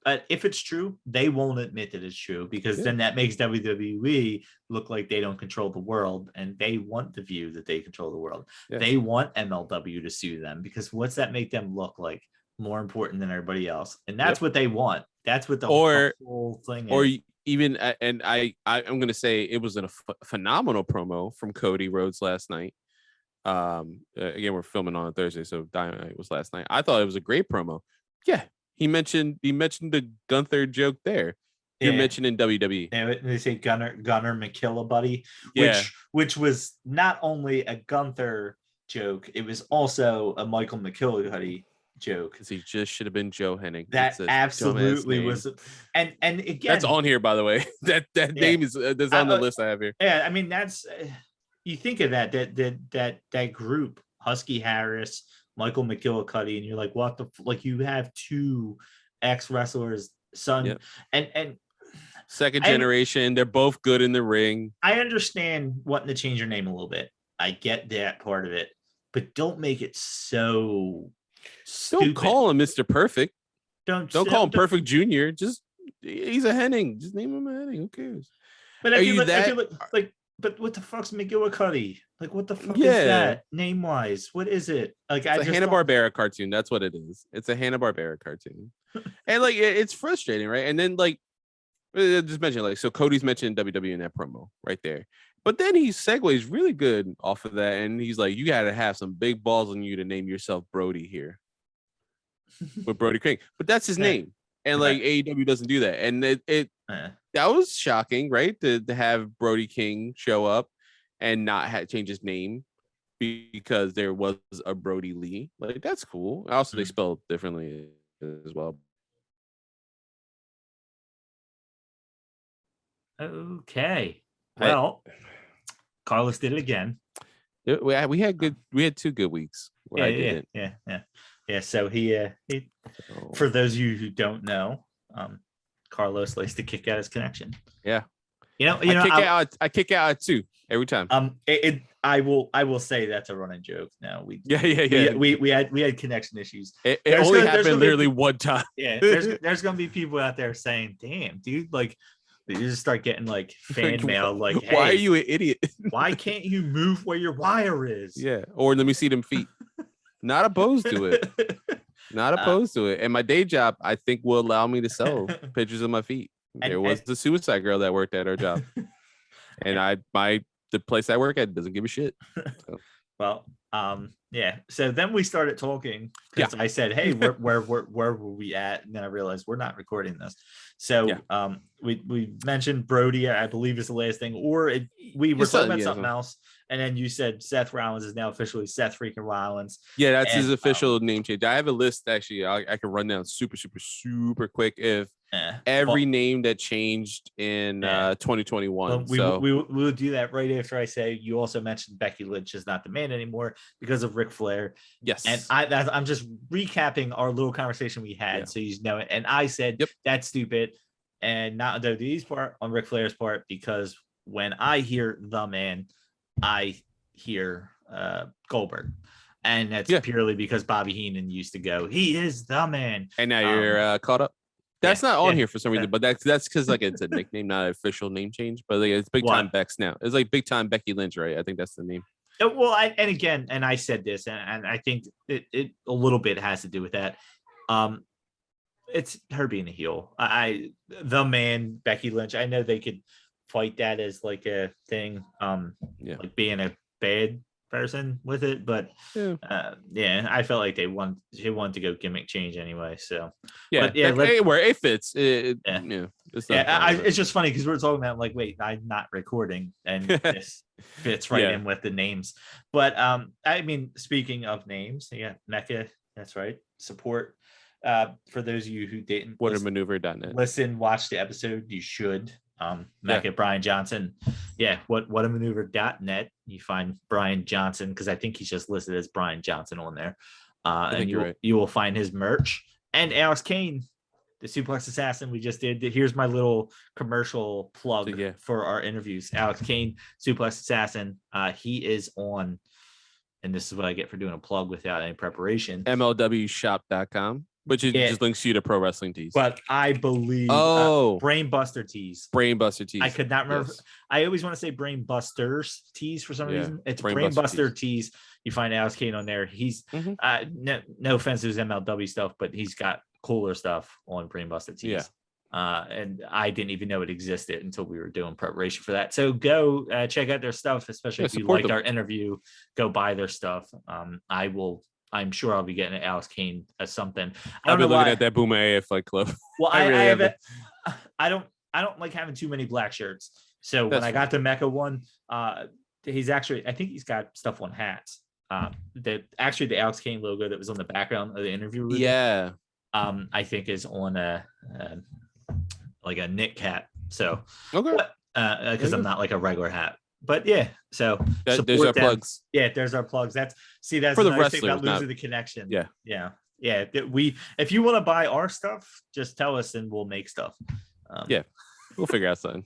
But if it's true, they won't admit that it's true, because then that makes WWE look like they don't control the world, and they want the view that they control the world. Yeah. They want MLW to sue them, because what's that make them look like? More important than everybody else, and that's what they want. That's what the whole thing is. Or even, and I'm going to say it was a phenomenal promo from Cody Rhodes last night. Again, we're filming on a Thursday, so Dynamite was last night. I thought it was a great promo. Yeah. He mentioned the Gunther joke there. You're mentioning WWE. Yeah, they say Gunner McKillabuddy, which was not only a Gunther joke, it was also a Michael McKillabuddy joke. Because he just should have been Joe Hennig. That absolutely was, and again, that's on here, by the way. that name is that's on the list I have here. Yeah, I mean, that's you think of that group, Husky Harris, Michael McKillabuddy, and you're like, what the like? You have two ex-wrestlers, son, and second generation. They're both good in the ring. I understand wanting to change your name a little bit. I get that part of it, but don't make it so stupid. Don't call him Mr. Perfect. Don't call him Perfect Junior. Just he's a Hennig. Just name him a Hennig. Who cares? But I feel like but what the fuck's McGillicuddy? Like, what the fuck is that name wise? What is it? Like, it's a Hanna-Barbera cartoon. That's what it is. It's a Hanna-Barbera cartoon. And like, it's frustrating, right? And then like, just mention like, so Cody's mentioned WWE in that promo right there. But then he segues really good off of that. And he's like, you got to have some big balls on you to name yourself Brody here. With Brody King. But that's his name. And like AEW doesn't do that. And that was shocking, right? To have Brody King show up and not change his name because there was a Brody Lee. Like, that's cool. Also, they spelled differently as well. Okay. Well, Carlos did it again. We had 2 good weeks. Yeah. So he for those of you who don't know, Carlos likes to kick out his connection. Yeah. I kick out at 2 every time. I will say that's a running joke now. We had connection issues. It only happened literally one time. Yeah, there's gonna be people out there saying, "Damn, dude, like." You just start getting like fan mail, like, hey, why are you an idiot? Why can't you move where your wire is? Yeah, or let me see them feet. Not opposed to it. Not opposed to it. And my day job, I think, will allow me to sell pictures of my feet. There was the suicide girl that worked at her job, and the place I work at doesn't give a shit. So. Well, yeah. So then we started talking because I said, "Hey, where were we at?" And then I realized we're not recording this. So we mentioned Brody, I believe is the last thing, or we were talking about something else, and then you said Seth Rollins is now officially Seth freaking Rollins. Yeah, that's his official name change. I have a list actually. I can run down super quick if every name that changed in 2021. Well, we'll do that right after I say you also mentioned Becky Lynch is not the man anymore because of Ric Flair. Yes, and I'm just recapping our little conversation we had, so you know it. And I said that's stupid, and not on WWE's part, on Ric Flair's part, because when I hear the man, I hear Goldberg. And that's purely because Bobby Heenan used to go, he is the man. And now you're caught up. That's not on here for some reason, but that's because like it's a nickname, not an official name change. But like, it's Big Time Bex now. It's like Big Time Becky Lynch, right? I think that's the name. Well, and I said this, and I think it a little bit has to do with that. It's her being a heel. The man, Becky Lynch. I know they could fight that as like a thing, like being a bad person with it, but I felt like they wanted to go gimmick change anyway. So where it fits. It's just funny because we're talking about like, wait, I'm not recording, and this fits right in with the names. But I mean, speaking of names, Mecca. That's right. Support. For those of you who didn't, WhatAmaneuver.net. Watch the episode. You should. Mecca Brian Johnson whatamaneuver.net. You find Brian Johnson, because I think he's just listed as Brian Johnson on there. And you will find his merch. And Alex Kane, the Suplex Assassin we just did. Here's my little commercial plug for our interviews. Alex Kane, Suplex Assassin. He is on, and this is what I get for doing a plug without any preparation. MLWshop.com, which just links you to Pro Wrestling Tees. But I believe Brainbuster Tees. Brainbuster Tees. I could not remember. Yes. I always want to say Brainbusters Tees for some reason. It's Brainbuster Tees. You find Alex Kane on there. He's no offense to his MLW stuff, but he's got cooler stuff on Brainbuster Tees. Yeah. And I didn't even know it existed until we were doing preparation for that. So go check out their stuff, especially if you liked our interview. Go buy their stuff. I'm sure I'll be getting Alex Kane as something. I've been looking at that Boom AF Fight Club. Well, I don't like having too many black shirts. So when I got the Mecca one, he's actually, I think he's got stuff on hats. The Alex Kane logo that was on the background of the interview. I think is on a knit cap. So because I'm not like a regular hat. But yeah, so there's our plugs. Yeah, there's our plugs. That's for the nice thing about losing the connection. Yeah. If you want to buy our stuff, just tell us and we'll make stuff. We'll figure out something.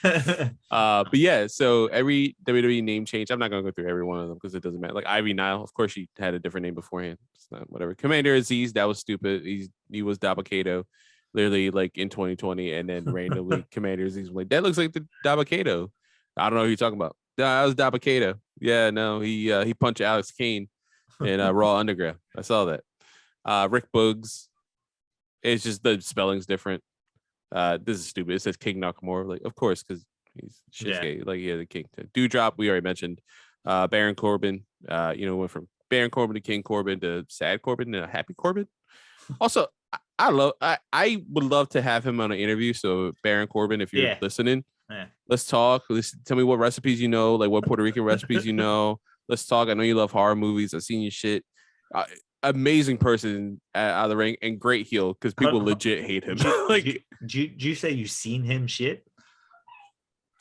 But yeah, so every WWE name change, I'm not gonna go through every one of them because it doesn't matter. Like Ivy Nile, of course, she had a different name beforehand. It's not whatever. Commander Aziz, that was stupid. He was Dabba-Kato, literally like in 2020, and then randomly Commander Aziz was like, that looks like the Dabba-Kato. I don't know who you're talking about. That was Dabba-Kato. Yeah, no, he punched Alex Kane in Raw Underground. I saw that. Rick Boogs. It's just the spelling's different. This is stupid. It says King Nakamura. Like, of course, because he's gay. Like, the King. Dewdrop, we already mentioned. Baron Corbin. Went from Baron Corbin to King Corbin to Sad Corbin to Happy Corbin. Also, I would love to have him on an interview. So Baron Corbin, if you're listening, let's talk. Tell me what recipes you know, like what Puerto Rican recipes you know. Let's talk. I know you love horror movies. I've seen your shit. Amazing person out of the ring and great heel because people legit hate him. Like, did you say you've seen him shit?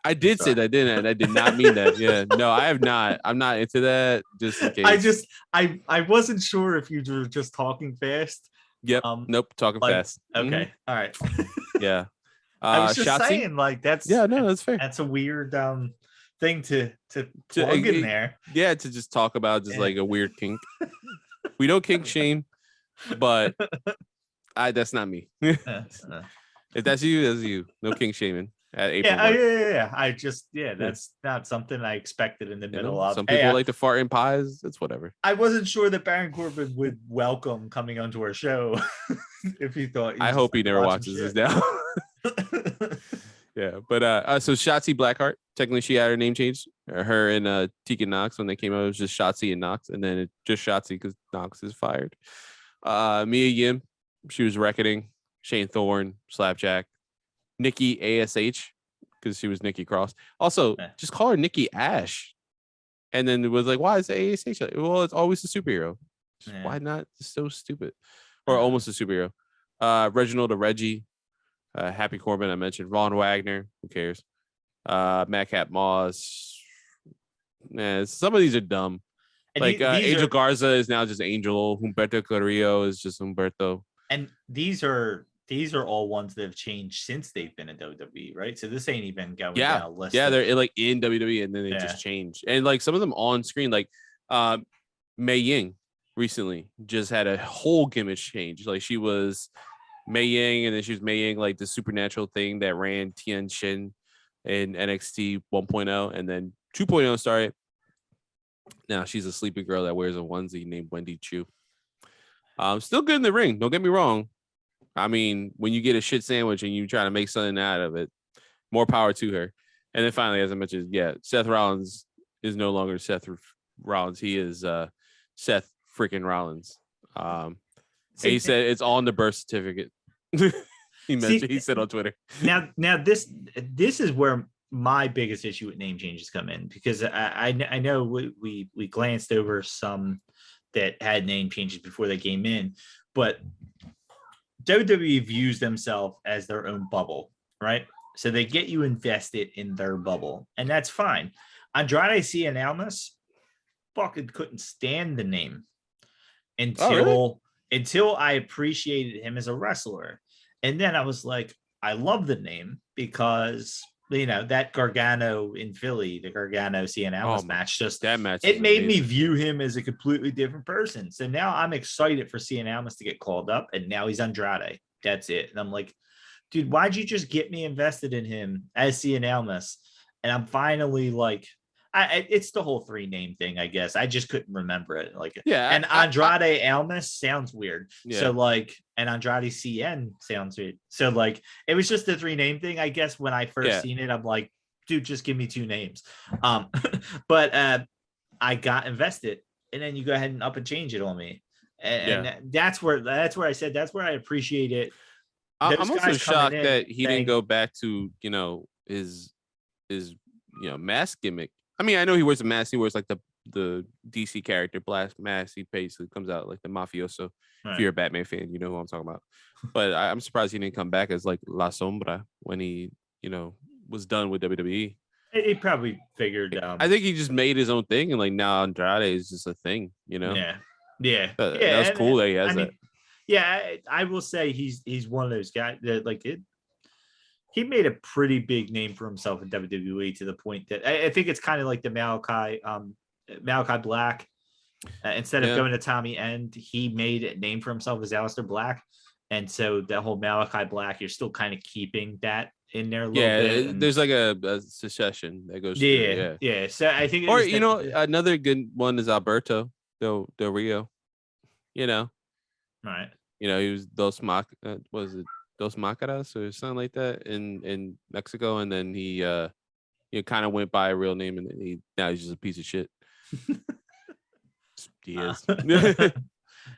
I did say that, didn't I? I did not mean that. Yeah, no, I have not. I'm not into that. Just in case. I wasn't sure if you were just talking fast. Yep. Nope. Talking fast. Okay. All right. Yeah. I was just saying, like, that's that's fair. That's a weird thing to plug in there. Yeah, to just talk about just like a weird kink. We know kink shame, but that's not me. If that's you, that's you. No kink shaming at Apron. Yeah. I just that's not something I expected in the middle of. Some people like to fart in pies. It's whatever. I wasn't sure that Baron Corbin would welcome coming onto our show. If he thought, I hope he never watches this now. Yeah, but so Shotzi Blackheart, technically she had her name changed. Her and Tegan Knox, when they came out, it was just Shotzi and Knox, and then it just Shotzi because Knox is fired. Mia Yim, she was Reckoning. Shane Thorne, Slapjack. Nikki ASH because she was Nikki Cross. Also, just call her Nikki Ash. And then it was like, why is it ASH? Well, it's always a superhero. Why not? It's so stupid. Or almost a superhero. Reginald or Reggie. Happy Corbin, I mentioned. Ron Wagner, who cares? Madcap Moss. Some of these are dumb. And like Angel Garza is now just Angel. Humberto Carrillo is just Humberto. And these are all ones that have changed since they've been in WWE, right? So this ain't even going down a list. Yeah, they're like in WWE and then they just changed. And like some of them on screen, like Mei Ying recently just had a whole gimmick change. Like she was Mei Ying, and then she was Mei Ying, like the supernatural thing that ran Tian Shin in NXT 1.0, and then 2.0 started. Now she's a sleepy girl that wears a onesie named Wendy Chu. Still good in the ring. Don't get me wrong. I mean, when you get a shit sandwich and you try to make something out of it, more power to her. And then finally, as I mentioned, Seth Rollins is no longer Seth Rollins. He is Seth freaking Rollins. He said it's on the birth certificate. He said on Twitter. Now this is where my biggest issue with name changes come in, because I know we glanced over some that had name changes before they came in, but WWE views themselves as their own bubble, right? So they get you invested in their bubble, and that's fine. Andrade Cien Almas fucking couldn't stand the name until I appreciated him as a wrestler. And then I was like, I love the name because that Gargano in Philly, the Gargano Cien Almas match, just that match, it made me view him as a completely different person. So now I'm excited for Cien Almas to get called up, and now he's Andrade. That's it. And I'm like, dude, why'd you just get me invested in him as Cien Almas? And I'm finally like, it's the whole 3-name thing, I guess. I just couldn't remember it. And Andrade Almas sounds weird. Yeah. So and Andrade Cien sounds weird. So it was just the 3-name thing, I guess. When I first seen it, I'm like, dude, just give me 2 names. But I got invested, and then you go ahead and up and change it on me, and that's where I said that's where I appreciate it. I'm also shocked that he didn't go back to his mask gimmick. I mean, I know he wears a mask. He wears the DC character Blast mask. He basically comes out like the mafioso. Right. If you're a Batman fan, you know who I'm talking about. But I'm surprised he didn't come back as La Sombra when he was done with WWE. He probably figured. I think he just made his own thing, and now Andrade is just a thing. Yeah. That was cool that he has that. Yeah, I will say he's one of those guys that he made a pretty big name for himself in WWE to the point that I think it's kind of like the Malachi Black. Instead of going to Tommy End, he made a name for himself as Aleister Black. And so the whole Malachi Black, you're still kind of keeping that in there a little bit. There's like a succession that goes through. Yeah. So I think another good one is Alberto Del Rio. Right. He was Dos Macaras or something like that in Mexico, and then he kind of went by a real name, and now he's just a piece of shit. He is.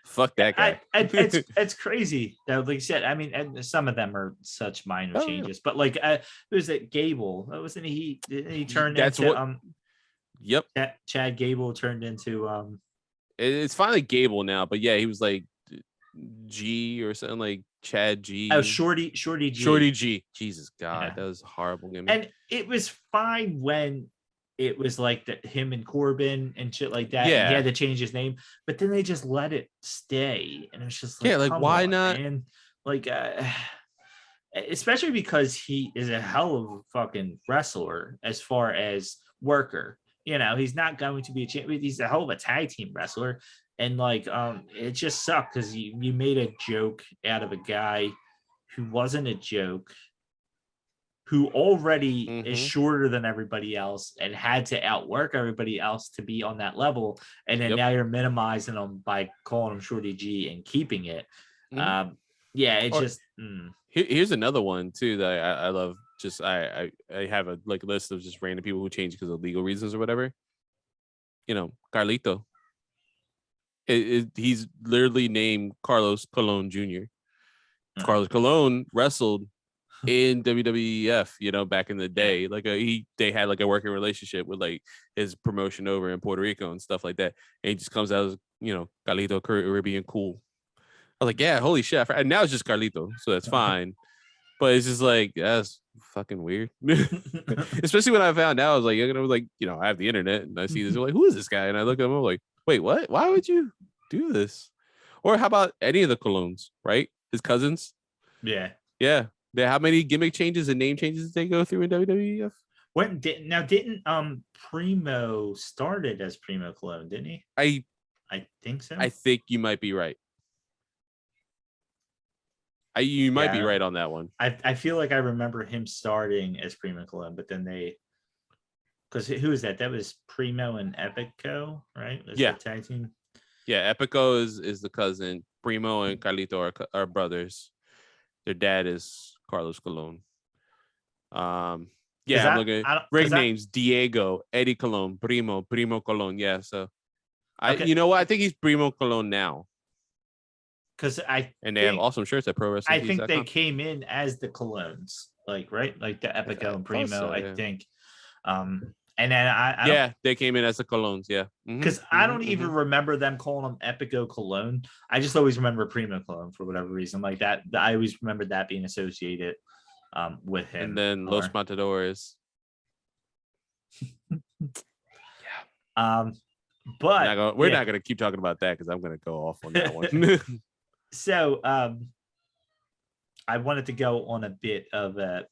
Fuck that guy. It's crazy though. Like you said, I mean, and some of them are such minor changes, but there's that Gable. Wasn't he? He turned into Yep. Chad Gable turned into It's finally Gable now, but yeah, he was like G or something like Chad G. Oh, Shorty G. Shorty G. Jesus God, that was horrible gimmick. And it was fine when it was him and Corbin and shit like that. Yeah, he had to change his name, but then they just let it stay, and it's just why not? Man? Especially because he is a hell of a fucking wrestler as far as worker. He's not going to be a champion. He's a hell of a tag team wrestler. And it just sucked because you made a joke out of a guy who wasn't a joke, who already is shorter than everybody else and had to outwork everybody else to be on that level. And then now you're minimizing him by calling him Shorty G and keeping it. Here's another one too that I love. Just I have a list of just random people who change because of legal reasons or whatever. Carlito. He's literally named Carlos Colon Jr. Carlos Colon wrestled in WWF, back in the day. They had a working relationship with his promotion over in Puerto Rico and stuff like that. And he just comes out as Carlito Caribbean cool. I was like, yeah, holy shit! And now it's just Carlito, so that's fine. But it's just that's fucking weird. Especially when I found out, I was I have the internet and I see this. I'm like, who is this guy? And I look at him, I'm like, wait, what? Why would you do this? Or how about any of the Colones, right? His cousins. Yeah. How many gimmick changes and name changes did they go through in WWF? Didn't Primo started as Primo Colon, didn't he? I think so. I think you might be right. You might be right on that one. I feel like I remember him starting as Primo Colon, but then because who is that? That was Primo and Epico, right? Was the tag team? Yeah, Epico is the cousin. Primo and Carlito are brothers. Their dad is Carlos Colon. I'm looking at ring names: Diego, Eddie Colon, Primo Colon. Yeah, so you know what? I think he's Primo Colon now. Because they have awesome shirts at Pro Wrestling. I think they came in as the Colones, right? Like the Epico and Primo, I think. And then they came in as the Colones, because I don't even remember them calling them Epico Cologne. I just always remember Primo Cologne for whatever reason, like that. I always remember that being associated. with him. And then Los Matadores. But we're not gonna keep talking about that because I'm gonna go off on that one. So I wanted to go on a bit of a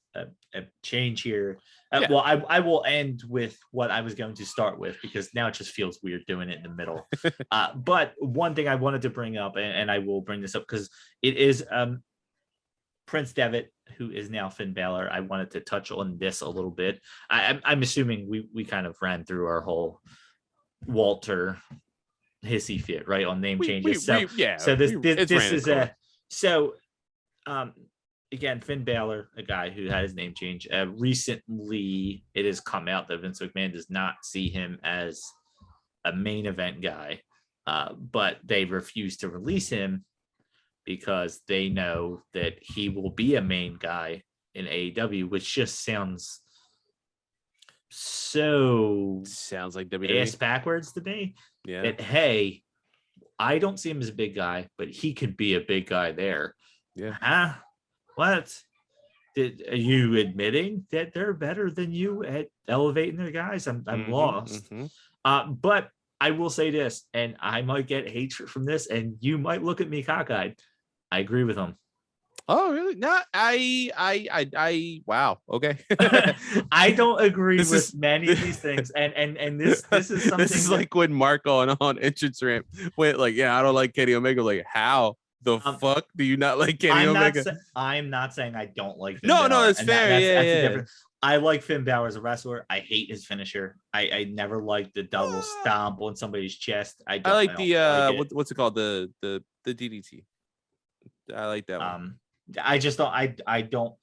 change here. Well, I will end with what I was going to start with, because now it just feels weird doing it in the middle. But one thing I wanted to bring up, and I will bring this up because it is Prince Devitt, who is now Finn Balor. I wanted to touch on this a little bit. I'm assuming we kind of ran through our whole Walter hissy fit, right, on name changes. So this is a so again, Finn Balor, a guy who had his name change. Recently, it has come out that Vince McMahon does not see him as a main event guy, but they refuse to release him because they know that he will be a main guy in AEW, which just sounds like WWE. Ass backwards to me. Yeah. That, hey, I don't see him as a big guy, but he could be a big guy there. Yeah. Huh? What? Are you admitting that they're better than you at elevating their guys? I'm lost. But I will say this, and I might get hatred from this, and you might look at me cockeyed. I agree with him. Oh, really? No, wow. Okay. I don't agree with many of these things. And this is something. This is like when Mark on entrance ramp went like, yeah, I don't like Kenny Omega. Like, how the fuck do you not like Kenny Omega? I'm not saying I don't like Finn Balor. No, it's fair. That's I like Finn Balor as a wrestler. I hate his finisher. I never liked the double stomp on somebody's chest. I like the what's it called? The DDT. I like that one. I just don't. I don't.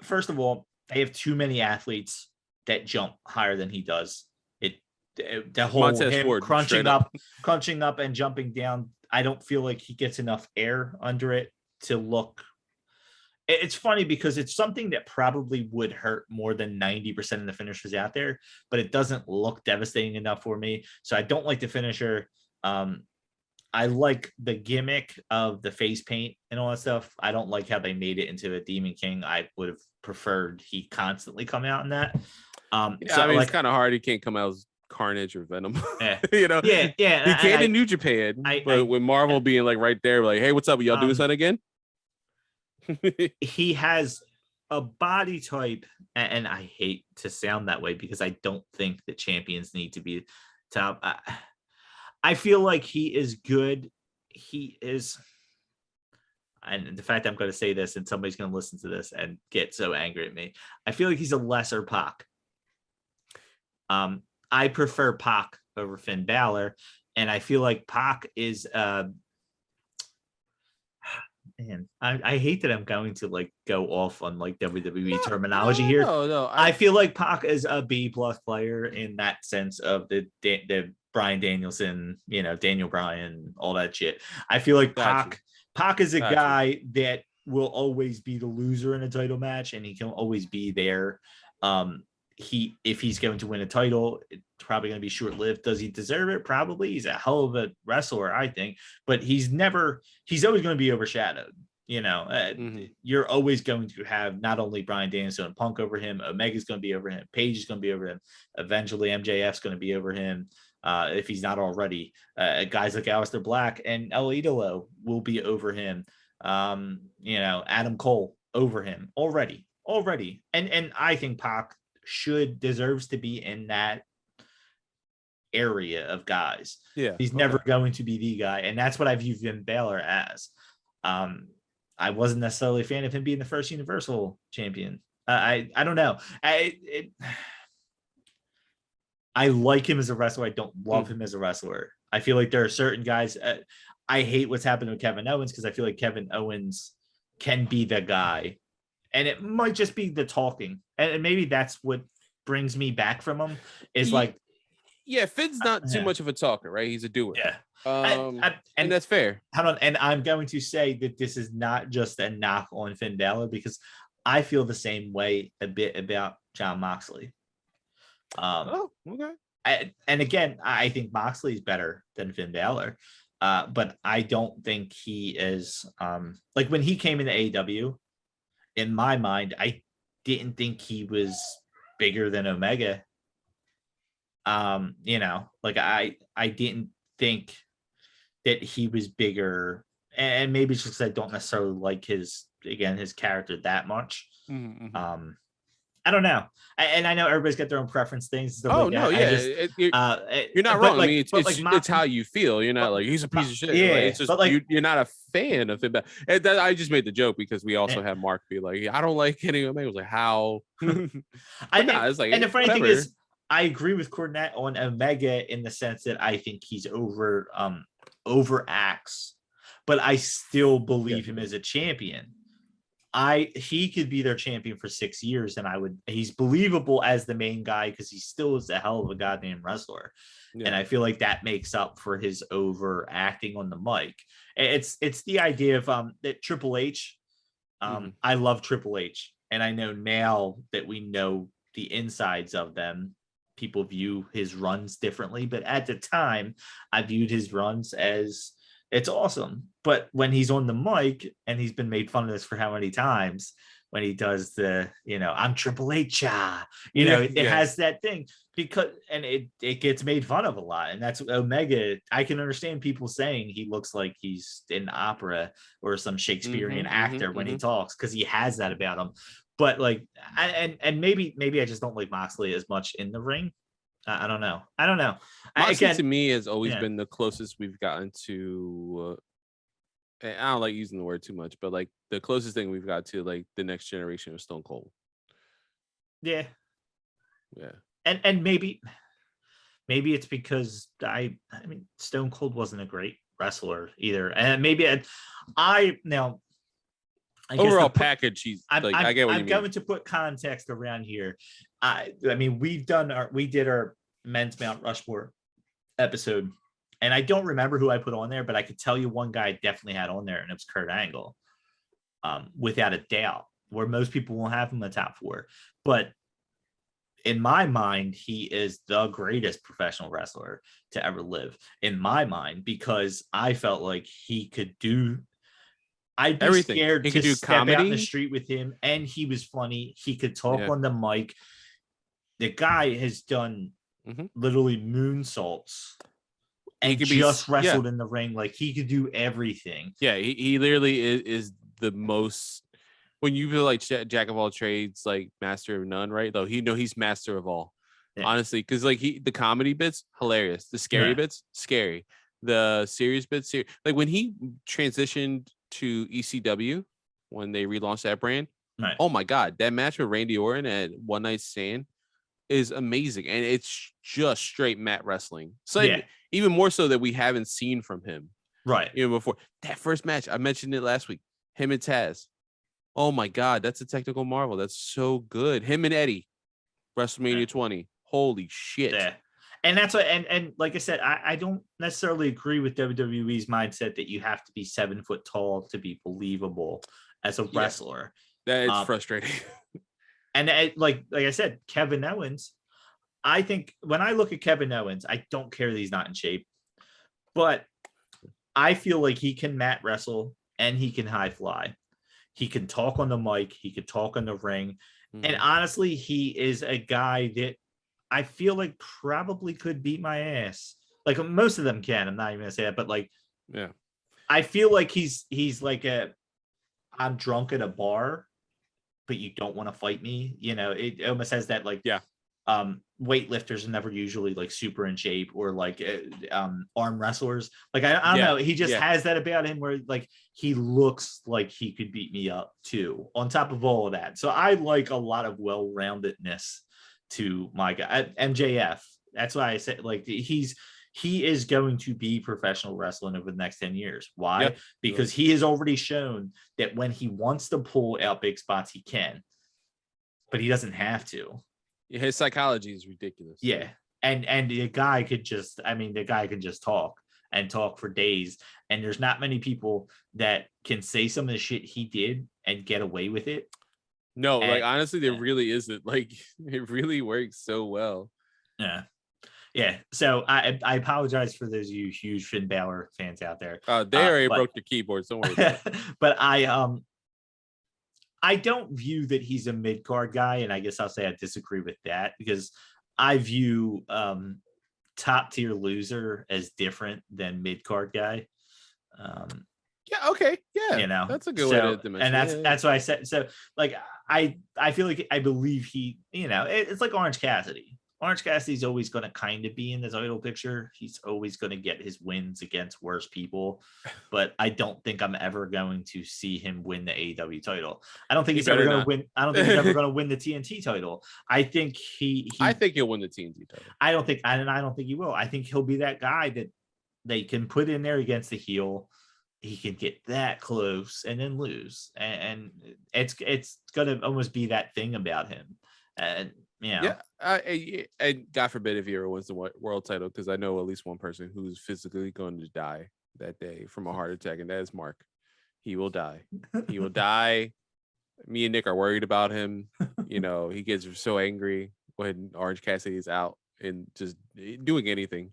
First of all, they have too many athletes that jump higher than he does. The whole him Ford, crunching up and jumping down. I don't feel like he gets enough air under it to look. It's funny because it's something that probably would hurt more than 90% of the finishers out there, but it doesn't look devastating enough for me. So I don't like the finisher. I like the gimmick of the face paint and all that stuff. I don't like how they made it into a Demon King. I would have preferred he constantly come out in that. It's kind of hard. He can't come out as Carnage or Venom. Yeah. Yeah. He can in New Japan, but with Marvel being like right there, like, hey, what's up? Y'all doing something again? He has a body type, and I hate to sound that way because I don't think that champions need to be top. I feel like he is good. He is, and the fact I'm going to say this and somebody's going to listen to this and get so angry at me. I feel like he's a lesser Pac. I prefer Pac over Finn Balor, and I feel like Pac is man, I hate that I'm going to like go off on like WWE terminology here. No, I feel like Pac is a B+ player in that sense of the Bryan Danielson, Daniel Bryan, all that shit. I feel like Pac is a guy that will always be the loser in a title match, and he can always be there. If he's going to win a title, it's probably going to be short-lived. Does he deserve it? Probably. He's a hell of a wrestler, I think, but he's always going to be overshadowed. You're always going to have not only Bryan Danielson and Punk over him, Omega's going to be over him, Page is going to be over him, eventually MJF's going to be over him. If he's not already, guys like Aleister Black and El Idolo will be over him. Adam Cole over him already. And I think Pac deserves to be in that area of guys. Yeah. He's never going to be the guy. And that's what I view Finn Balor as. I wasn't necessarily a fan of him being the first Universal champion. I don't know. I like him as a wrestler. I don't love him as a wrestler. I feel like there are certain guys. I hate what's happened with Kevin Owens because I feel like Kevin Owens can be the guy, and it might just be the talking, and maybe that's what brings me back from him. Is Finn's not too much of a talker, right? He's a doer. Yeah, and that's fair. Hold on, and I'm going to say that this is not just a knock on Finn Balor because I feel the same way a bit about Jon Moxley. Okay. And again, I think Moxley is better than Finn Balor, but I don't think he is like when he came into AEW. In my mind, I didn't think he was bigger than Omega. You know, like I didn't think that he was bigger, and maybe it's just I don't necessarily like his character that much. Mm-hmm. I don't know, and I know everybody's got their own preference things and stuff Oh like no, that. you're not wrong. I mean, it's how you feel. You're not like he's a piece of shit. Yeah, like, it's just you're not a fan of him. And I just made the joke because we also have Mark be like, I don't like Kenny Omega. I was like, how? It's like, and the funny thing is, I agree with Cornette on Omega in the sense that I think he's overacts, but I still believe him as a champion. He could be their champion for 6 years, and he's believable as the main guy because he still is a hell of a goddamn wrestler. Yeah. And I feel like that makes up for his overacting on the mic. It's the idea of that Triple H. I love Triple H, and I know now that we know the insides of them, people view his runs differently. But at the time, I viewed his runs as it's awesome. But when he's on the mic, and he's been made fun of this for how many times, when he does the, I'm Triple H, it has that thing because, and it gets made fun of a lot. And that's Omega. I can understand people saying he looks like he's in opera or some Shakespearean actor when he talks, because he has that about him. But like, and maybe I just don't like Moxley as much in the ring. I don't know. Moxley to me has always been the closest we've gotten to. I don't like using the word too much, but like the closest thing we've got to like the next generation of Stone Cold. Yeah. And maybe it's because I mean Stone Cold wasn't a great wrestler either, and maybe I overall package. I get what you mean. I'm going to put context around here. I mean, we did our men's Mount Rushmore episode, and I don't remember who I put on there, but I could tell you one guy I definitely had on there, and it was Kurt Angle, without a doubt. Where most people won't have him in the top 4, but in my mind, he is the greatest professional wrestler to ever live. In my mind, because I felt like he could do. I'd be everything. Scared he to could do step comedy. out in the street with him, and he was funny. He could talk on the mic. The guy has done literally moonsaults and just wrestled in the ring. Like, he could do everything. Yeah, he literally is the most. When you feel like jack of all trades, like master of none, right? Though he's master of all. Yeah. Honestly, because like the comedy bits hilarious, the scary bits scary, the serious bits serious. Like when he transitioned to ECW when they relaunched that brand. Right. Oh my God, that match with Randy Orton at One Night Stand is amazing, and it's just straight mat wrestling. So even more so that we haven't seen from him, right? Before that first match, I mentioned it last week. Him and Taz. Oh my God, that's a technical marvel. That's so good. Him and Eddie, WrestleMania 20. Holy shit. Yeah. And that's what, and like I said, I don't necessarily agree with WWE's mindset that you have to be 7 foot tall to be believable as a wrestler. That's frustrating. And like I said, Kevin Owens, I think when I look at Kevin Owens, I don't care that he's not in shape, but I feel like he can mat wrestle and he can high fly. He can talk on the mic. He could talk on the ring. And honestly, he is a guy that I feel like probably could beat my ass. Like most of them can. I'm not even gonna say that, but like, I feel like he's like I'm drunk at a bar, but you don't want to fight me. It almost has that like, weightlifters are never usually like super in shape, or like arm wrestlers. Like I don't know. He just has that about him where like he looks like he could beat me up too, on top of all of that. So I like a lot of well-roundedness to my guy MJF. That's why I said like he is going to be professional wrestling over the next 10 years. Why? Because he has already shown that when he wants to pull out big spots, he can, but he doesn't have to. His psychology is ridiculous. Yeah. And the guy could just talk for days. And there's not many people that can say some of the shit he did and get away with it. No, like honestly, there really isn't. Like it really works so well. Yeah. Yeah. So I apologize for those you huge Finn Balor fans out there. They already broke the keyboards. Don't worry about it. But I don't view that he's a mid card guy, and I guess I'll say I disagree with that because I view top tier loser as different than mid card guy. Yeah. Okay. Yeah. You know, That's a good way so to and mention it. that's what I said. So like I feel like I believe he, you know, it's like Orange Cassidy. Orange Cassidy's always going to kind of be in the title picture. He's always going to get his wins against worse people, but I don't think I'm ever going to see him win the AEW title. I don't think he's ever going to win. I don't think he's ever going to win the TNT title. I think I think he'll win the TNT title. I don't think he will. I think he'll be that guy that they can put in there against the heel. He can get that close and then lose, and it's gonna almost be that thing about him. And you know. And God forbid if he ever wins the world title, because I know at least one person who's physically going to die that day from a heart attack, and that is Mark. He will die. He will die. Me and Nick are worried about him. You know, he gets so angry when Orange Cassidy is out and just doing anything.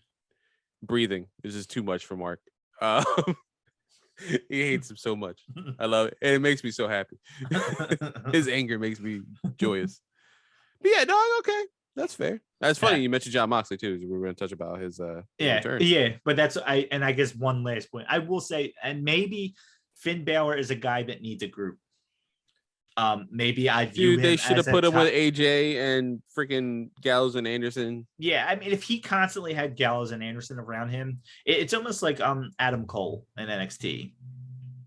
Breathing is just too much for Mark. He hates him so much. I love it. And it makes me so happy. His anger makes me joyous. But yeah, no, okay. That's fair. That's funny. You mentioned Jon Moxley too. We were going to touch about his return. Yeah. But I guess one last point. I will say, and maybe Finn Balor is a guy that needs a group. Maybe I view they should have put him with AJ and freaking Gallows and Anderson. Yeah, I mean, if he constantly had Gallows and Anderson around him, it's almost like Adam Cole in NXT.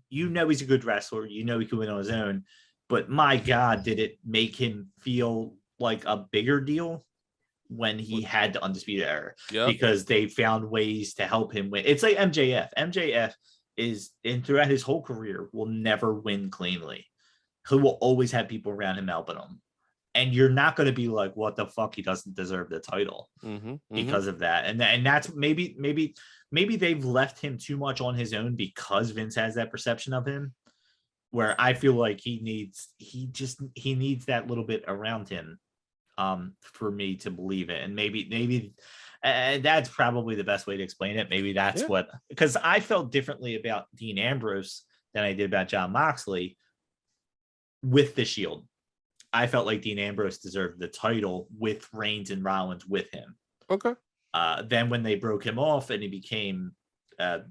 You know he's a good wrestler. You know he can win on his own, but my God, did it make him feel like a bigger deal when he had the Undisputed Era? Yep. Because they found ways to help him win. It's like MJF. MJF is, and throughout his whole career, will never win cleanly. He will always have people around him helping him. And you're not going to be like, what the fuck? He doesn't deserve the title because of that. And that's maybe they've left him too much on his own because Vince has that perception of him, where I feel like he needs that little bit around him for me to believe it. And maybe that's probably the best way to explain it. Maybe that's what, because I felt differently about Dean Ambrose than I did about Jon Moxley with the Shield. I felt like Dean Ambrose deserved the title with Reigns and Rollins with him. Okay. Then when they broke him off and he became the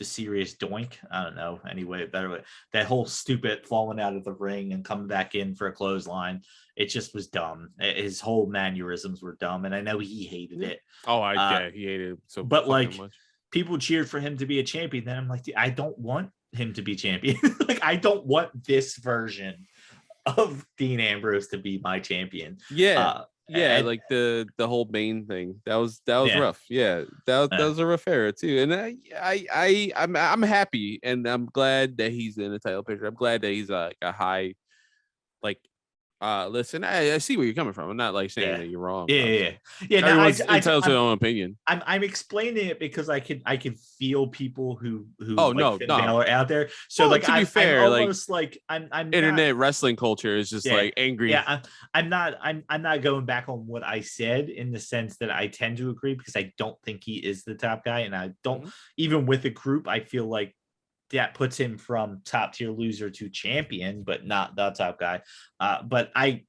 serious doink, I don't know, anyway, better way, that whole stupid falling out of the ring and coming back in for a clothesline, it just was dumb. His whole mannerisms were dumb, and I know he hated it. Oh, he hated it so. But like, much. People cheered for him to be a champion. Then I'm like, I don't want him to be champion. Like, I don't want this version of Dean Ambrose to be my champion. Like the whole Bane thing. That was rough. Yeah, that was a rough era too. And I'm happy, and I'm glad that he's in the title picture. I'm glad that he's a high, like. Listen, I see where you're coming from. I'm not like saying that you're wrong. Yeah. Everyone's entitled to their own opinion. I'm explaining it because I could feel people who Finn Balor out there. So like, to be fair, I'm almost like I'm internet wrestling culture is just like angry. Yeah, I'm not going back on what I said in the sense that I tend to agree, because I don't think he is the top guy, and I don't even with a group. I feel like that puts him from top tier loser to champion, but not the top guy. But I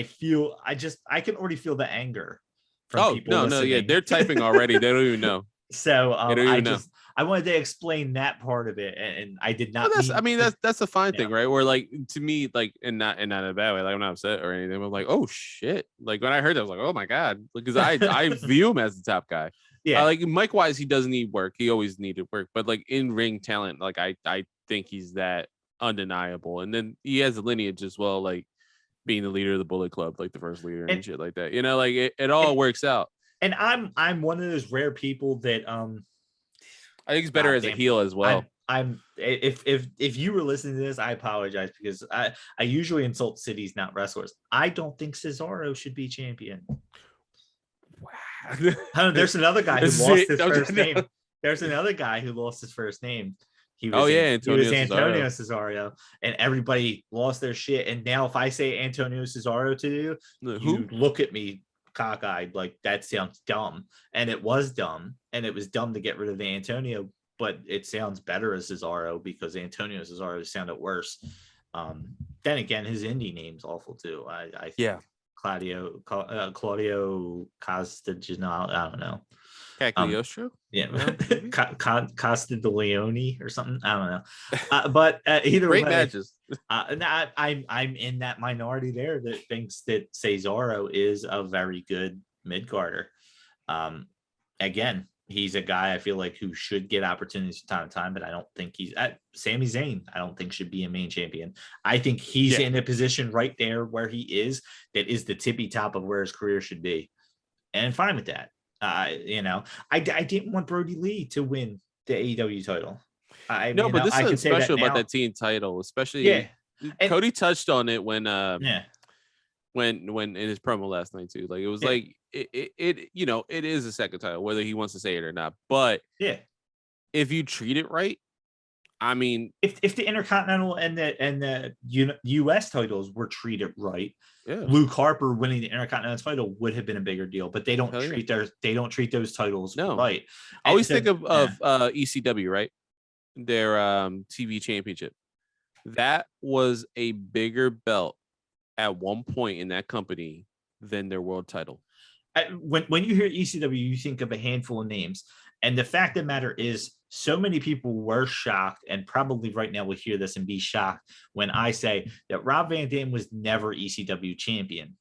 feel I can already feel the anger from people. Listening. They're typing already. They don't even know. So I wanted to explain that part of it, and I did not. That's a fine thing, right? Where like, to me, like, and not in a bad way. Like, I'm not upset or anything. I'm like, oh shit! Like, when I heard that, I was like, oh my God, because I view him as the top guy. Yeah, like Mike wise, he doesn't need work. He always needed work, but like in ring talent, like I think he's that undeniable. And then he has a lineage as well, like being the leader of the Bullet Club, like the first leader and shit like that. You know, like it all works out. And I'm one of those rare people that I think he's better as a heel as well. If you were listening to this, I apologize, because I usually insult cities, not wrestlers. I don't think Cesaro should be champion. There's another guy who lost his first name. There's another guy who lost his first name. He was Antonio Cesaro, and everybody lost their shit. And now, if I say Antonio Cesaro to you, you look at me cockeyed like that sounds dumb. And it was dumb, and it was dumb to get rid of the Antonio. But it sounds better as Cesaro, because Antonio Cesaro sounded worse. Then again, his indie name's awful too. I think Claudio Castagnoli. I don't know. Cagliostro? Yeah, Costa de Leone or something. I don't know. But either Great way, matches. I'm in that minority there that thinks that Cesaro is a very good mid-carder. Again, he's a guy I feel like who should get opportunities from time to time, but I don't think he's Sami Zayn. I don't think should be a main champion. I think he's in a position right there where he is that is the tippy top of where his career should be, and fine with that. I didn't want Brody Lee to win the AEW title. But this is special about that team title, especially. Cody touched on it when in his promo last night too. Like it was like it is a second title, whether he wants to say it or not. But if you treat it right, I mean, if the Intercontinental and the US titles were treated right, Luke Harper winning the Intercontinental title would have been a bigger deal. But they don't treat those titles right. I always think of ECW, right? Their TV championship. That was a bigger belt at one point in that company than their world title. When you hear ECW, you think of a handful of names. And the fact of the matter is, so many people were shocked, and probably right now will hear this and be shocked when I say that Rob Van Dam was never ECW champion.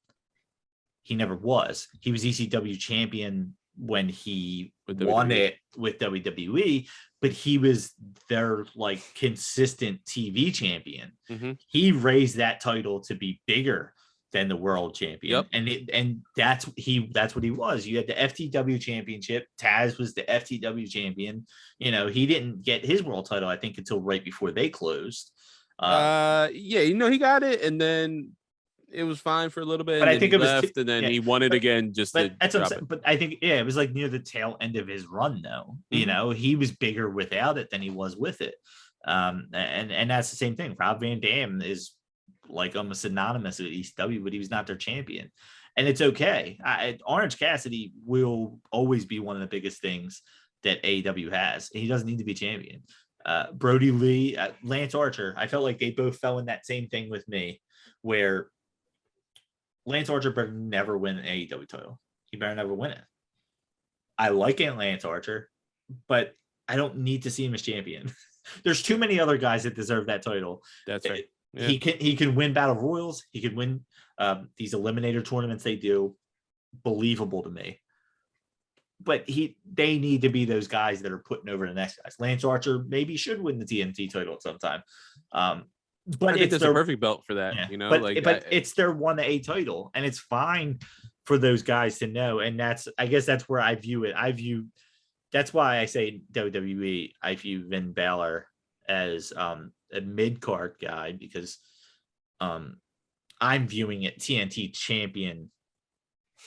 He never was. He was ECW champion when he won it with WWE, but he was their like consistent TV champion. Mm-hmm. He raised that title to be bigger than the world champion. And that's what he was. You had the FTW championship. Taz was the FTW champion. He didn't get his world title, I think, until right before they closed. He got it, and then it was fine for a little bit. But I think it was left, and then he won it again. That's what I'm saying. But I think it was like near the tail end of his run, though. Mm-hmm. He was bigger without it than he was with it. And that's the same thing. Rob Van Dam is like almost synonymous with ECW, but he was not their champion, and it's okay. Orange Cassidy will always be one of the biggest things that AEW has. He doesn't need to be champion. Brody Lee, Lance Archer, I felt like they both fell in that same thing with me, where Lance Archer better never win an AEW title. He better never win it. I like Lance Archer, but I don't need to see him as champion. There's too many other guys that deserve that title. That's right. Yeah. He can win battle royals. He could win these eliminator tournaments they do. Believable to me. But they need to be those guys that are putting over the next guys. Lance Archer maybe should win the TNT title at some time. But I think it's a perfect belt for that. But it's their 1A title, and it's fine for those guys to know. And that's where I view it. That's why I say WWE. I view Finn Balor as a mid-card guy, because I'm viewing it TNT champion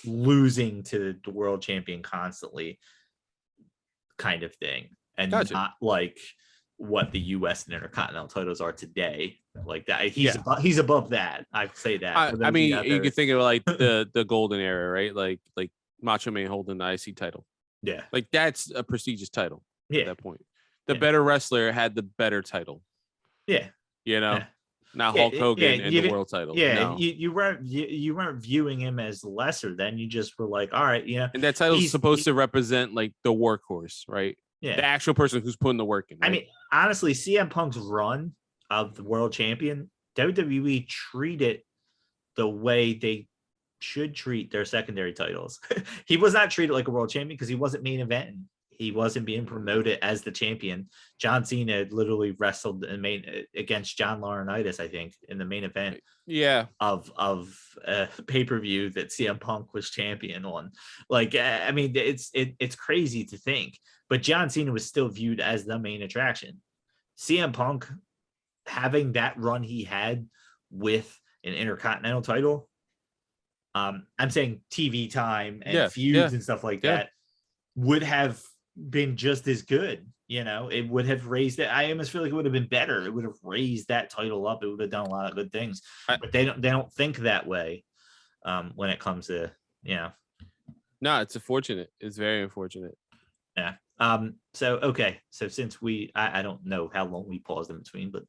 losing to the world champion constantly kind of thing, and not like what the US and Intercontinental titles are today. Like that, he's above that. I'd say that. I mean, you could think of like the golden era, right? Like Macho Man holding the IC title. Yeah, like that's a prestigious title. Yeah, at that point, the better wrestler had the better title. Yeah, not Hulk Hogan and the world title. Yeah, no. you weren't viewing him as lesser. Then you just were like, all right, And that title is supposed to represent like the workhorse, right? Yeah, the actual person who's putting the work in. Right? I mean, honestly, CM Punk's run of the world champion, WWE treated the way they should treat their secondary titles. He was not treated like a world champion because he wasn't main eventing. He wasn't being promoted as the champion. John Cena literally wrestled against John Laurinaitis, I think, in the main event. Yeah, of pay-per-view that CM Punk was champion on. Like, I mean, it's crazy to think, but John Cena was still viewed as the main attraction. CM Punk having that run he had with an Intercontinental title, I'm saying TV time and feuds and stuff like that would have been just as good. It would have raised it. I almost feel like it would have been better. It would have raised that title up. It would have done a lot of good things. But they don't think that way when it comes to No, it's unfortunate. It's very unfortunate. Yeah. So since I don't know how long we paused in between, but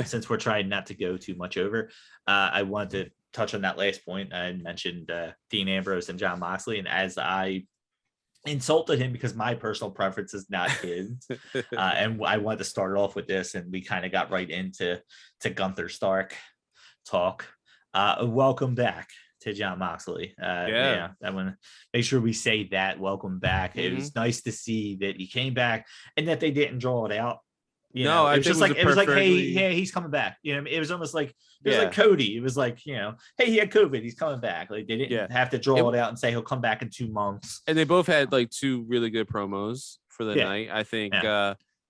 since we're trying not to go too much over, I wanted to touch on that last point. I mentioned Dean Ambrose and Jon Moxley, and as I insulted him because my personal preference is not his, and I wanted to start off with this, and we kind of got right into Gunther Stark talk. Welcome back to Jon Moxley. Yeah, I want to make sure we say that. Welcome back. It was nice to see that he came back and that they didn't draw it out. It was just like hey, he's coming back. It was almost like it was like Cody. It was like, hey, he had COVID, he's coming back. Like they didn't have to draw it out and say he'll come back in 2 months. And they both had like 2 really good promos for the night. I think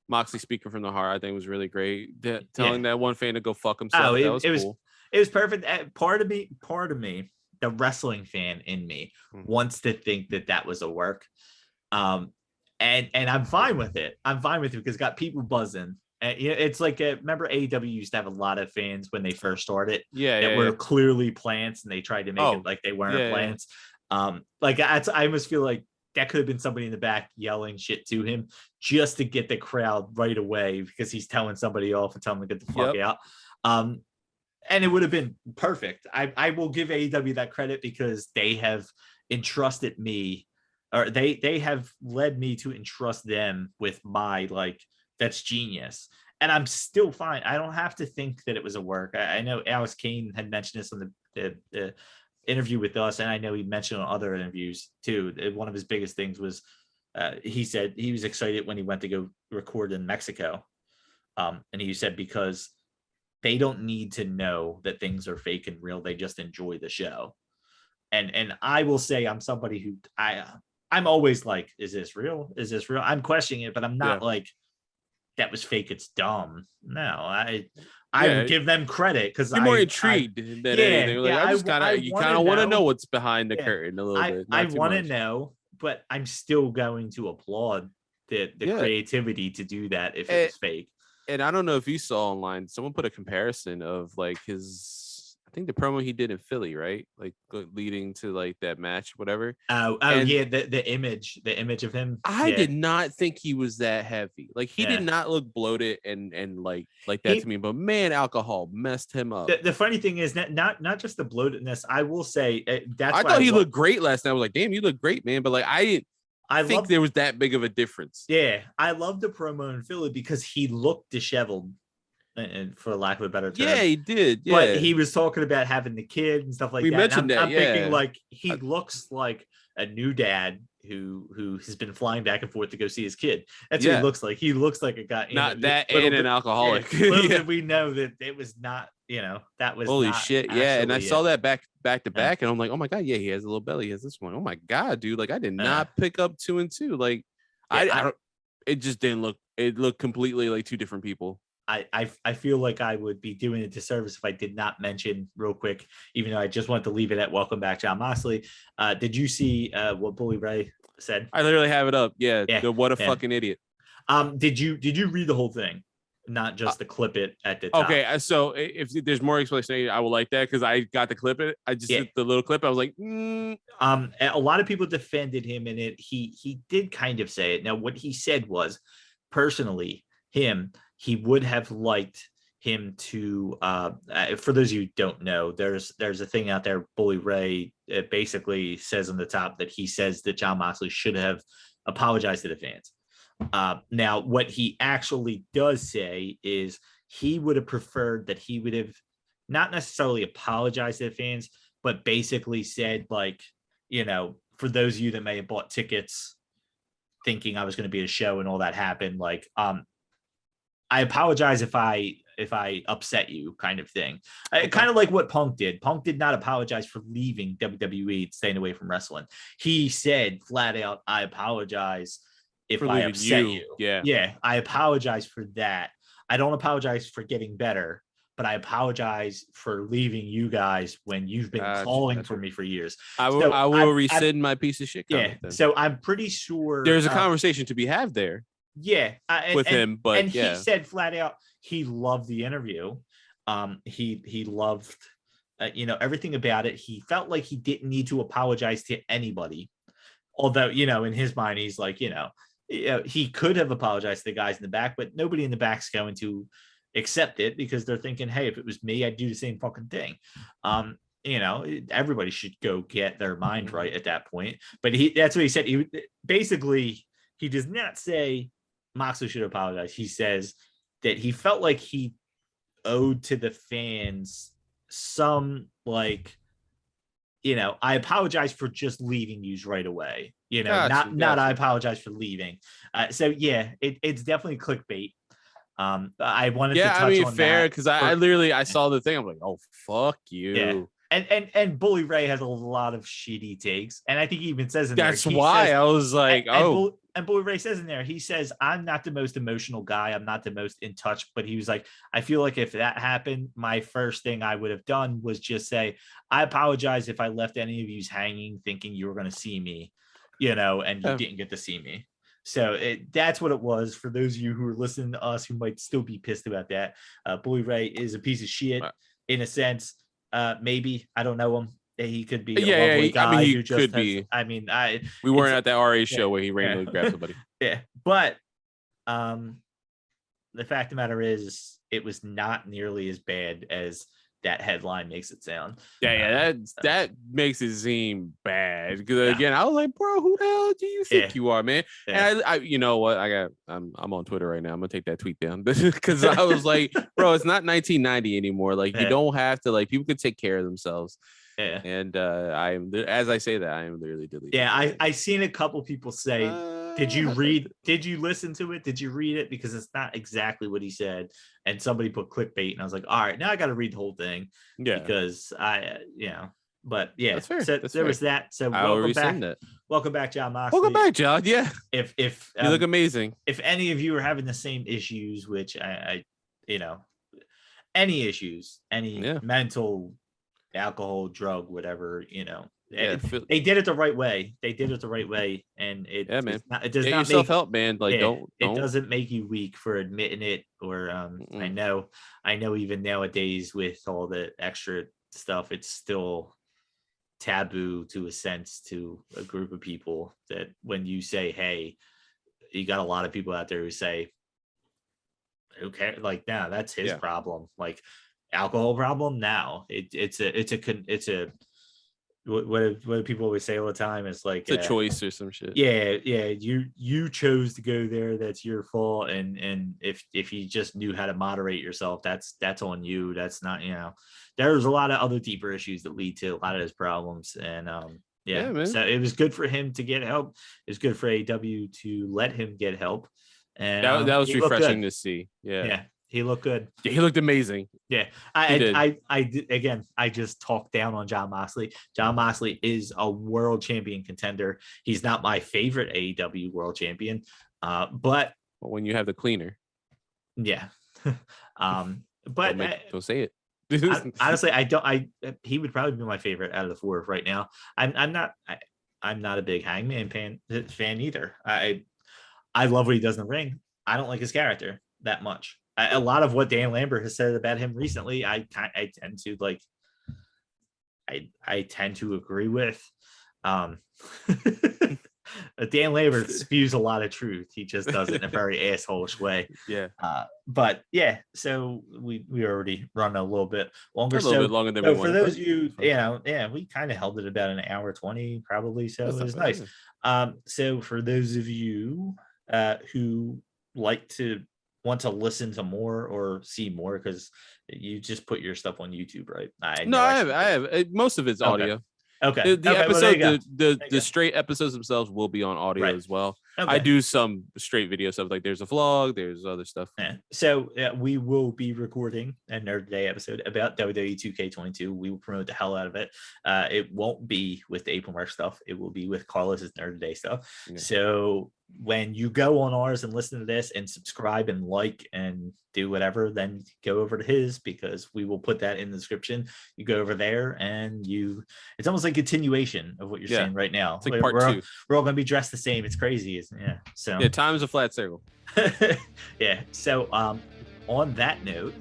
Moxley speaking from the heart, I think was really great. Telling that one fan to go fuck himself. That was cool. It was perfect. Part of me, the wrestling fan in me, wants to think that was a work. And I'm fine with it. I'm fine with it because it got people buzzing. And it's like remember AEW used to have a lot of fans when they first started. That were clearly plants, and they tried to make it like they weren't plants. Like I almost feel like that could have been somebody in the back yelling shit to him just to get the crowd right away because he's telling somebody off and telling them to get the fuck out. And it would have been perfect. I will give AEW that credit because they have entrusted me, or they have led me to entrust them with my, like, that's genius. And I'm still fine. I don't have to think that it was a work. I know Alex Kane had mentioned this on the interview with us, and I know he mentioned on other interviews too. One of his biggest things was he said he was excited when he went to go record in Mexico. And he said because they don't need to know that things are fake and real. They just enjoy the show. And I will say I'm somebody who I'm always like, is this real? Is this real? I'm questioning it, but I'm not like, that was fake, it's dumb. No, I would give them credit because I'm more intrigued than anything. Like, you kind of want to know what's behind the curtain a little bit. I want to know, but I'm still going to applaud the creativity to do that if it was fake. And I don't know if you saw online, someone put a comparison of like I think the promo he did in Philly, right? Like leading to like that match, whatever. The image of him. I did not think he was that heavy. Like he did not look bloated and like that to me. But man, alcohol messed him up. The funny thing is not just the bloatedness. I will say I thought he looked great last night. I was like, damn, you look great, man. But like I think there was that big of a difference. Yeah, I love the promo in Philly because he looked disheveled. And for lack of a better term, he did. Yeah, but he was talking about having the kid and stuff like that. We mentioned that. I'm thinking like he looks like a new dad who has been flying back and forth to go see his kid. That's what he looks like. He looks like a guy, not that and an alcoholic. Little did we know that it was not. That was holy shit. Yeah, and I saw that back to back, and I'm like, oh my god, yeah, he has a little belly. He has this one. Oh my god, dude! Like I did not pick up 2 and 2. Like I don't. It just didn't look. It looked completely like 2 different people. I feel like I would be doing a disservice if I did not mention real quick, even though I just wanted to leave it at welcome back, Jon Moxley. Did you see what Bully Ray said? I literally have it up. Yeah. What a fucking idiot. Did you read the whole thing? Not just the clip it at the top. Okay, so if there's more explanation, I will like that because I got the clip it. I just did the little clip. I was like, A lot of people defended him in it. He did kind of say it. Now, what he said was, personally, he would have liked him to for those of you who don't know, there's a thing out there. Bully Ray basically says on the top that he says that Jon Moxley should have apologized to the fans. Now what he actually does say is he would have preferred that he would have not necessarily apologized to the fans, but basically said, like, for those of you that may have bought tickets thinking I was going to be at a show and all that happened, like, I apologize if I upset you, kind of thing. Kind of like what Punk did. Punk did not apologize for leaving WWE and staying away from wrestling. He said flat out, I apologize if I upset you. Yeah, I apologize for that. I don't apologize for getting better, but I apologize for leaving you guys when you've been calling for me for years. I will rescind my piece of shit comment. Yeah, so I'm pretty sure there's a conversation to be had there. Yeah, with him, but he said flat out he loved the interview. He loved everything about it. He felt like he didn't need to apologize to anybody, although in his mind he's like he could have apologized to the guys in the back, but nobody in the back's going to accept it because they're thinking, hey, if it was me, I'd do the same fucking thing. Everybody should go get their mind right at that point. But that's what he said. He does not say Moxley should apologize. He says that he felt like he owed to the fans some, like, I apologize for just leaving you right away. Not I apologize for leaving. So yeah, it's definitely clickbait. I wanted to touch on fair, that because I saw the thing. I'm like, oh, fuck you. Yeah. And Bully Ray has a lot of shitty takes, and I think he even says in there. That's why I was like, And Bully Ray says in there, he says, I'm not the most emotional guy. I'm not the most in touch. But he was like, I feel like if that happened, my first thing I would have done was just say, I apologize if I left any of you hanging thinking you were going to see me, and you didn't get to see me. So that's what it was. For those of you who are listening to us who might still be pissed about that, Bully Ray is a piece of shit in a sense. Maybe I don't know him. He could be a lovely guy who just could be. We weren't at that RA show where he randomly grabbed somebody. Yeah, but the fact of the matter is, it was not nearly as bad as that headline makes it sound. That makes it seem bad. Because again, I was like, bro, who the hell do you think you are, man? Yeah. And I you know what? I'm on Twitter right now. I'm gonna take that tweet down because I was like, bro, it's not 1990 anymore. Like, you don't have to, like, people could take care of themselves. Yeah. And as I say that, I am literally deleting. Yeah, I seen a couple people say, did you listen to it? Did you read it? Because it's not exactly what he said. And somebody put clickbait, and I was like, all right, now I got to read the whole thing. Yeah. Because but yeah, that's fair. So there was that. So welcome back. Welcome back, Jon Moxley. Welcome back, John. Yeah. If you look amazing. If any of you are having the same issues, which any issues, any mental, alcohol, drug, whatever, they did it the right way. And it does not make help, man. Like, don't. It doesn't make you weak for admitting it. Or I know even nowadays with all the extra stuff, it's still taboo to a sense to a group of people, that when you say, hey, you got a lot of people out there who say, okay, like, nah, that's his problem. Like, alcohol problem now, it's a what do people always say all the time? It's like it's a choice or some shit. You chose to go there, that's your fault. And if you just knew how to moderate yourself, that's on you. That's not, there's a lot of other deeper issues that lead to a lot of those problems. And so it was good for him to get help. It was good for AEW to let him get help. And that was refreshing to see. Yeah. He looked good. Yeah, he looked amazing. Yeah. I just talked down on Jon Moxley. Jon Moxley is a world champion contender. He's not my favorite AEW world champion. But when you have the cleaner. Yeah. But don't say it. Honestly, he would probably be my favorite out of the four right now. I'm not a big Hangman fan either. I love what he does in the ring. I don't like his character that much. A lot of what Dan Lambert has said about him recently, I tend to like. I tend to agree with. Dan Lambert spews a lot of truth. He just does it in a very asshole-ish way. Yeah. But yeah, so we already run a little bit longer. A little bit longer than we wanted. For those of you, we kind of held it about an hour 20 probably. So it was nice. So for those of you who want to listen to more or see more, because you just put your stuff on YouTube, right? I have. Most of it's audio. Okay. The episode, the straight episodes themselves will be on audio as well. Okay. I do some straight video stuff. Like, there's a vlog, there's other stuff. Yeah. So we will be recording a Nerd Day episode about WWE 2K22. We will promote the hell out of it. It won't be with the Apron Mark stuff. It will be with Carlos's Nerd Day stuff. Yeah. So when you go on ours and listen to this and subscribe and like and do whatever, then go over to his, because we will put that in the description. You go over there and it's almost like a continuation of what you're saying right now. It's like part two. We're all going to be dressed the same. It's crazy. So time is a flat circle. Yeah. So on that note,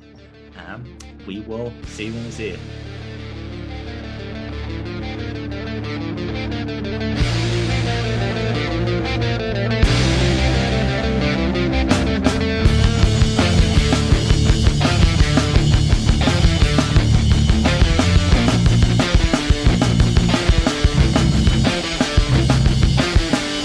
we will see you when we see you.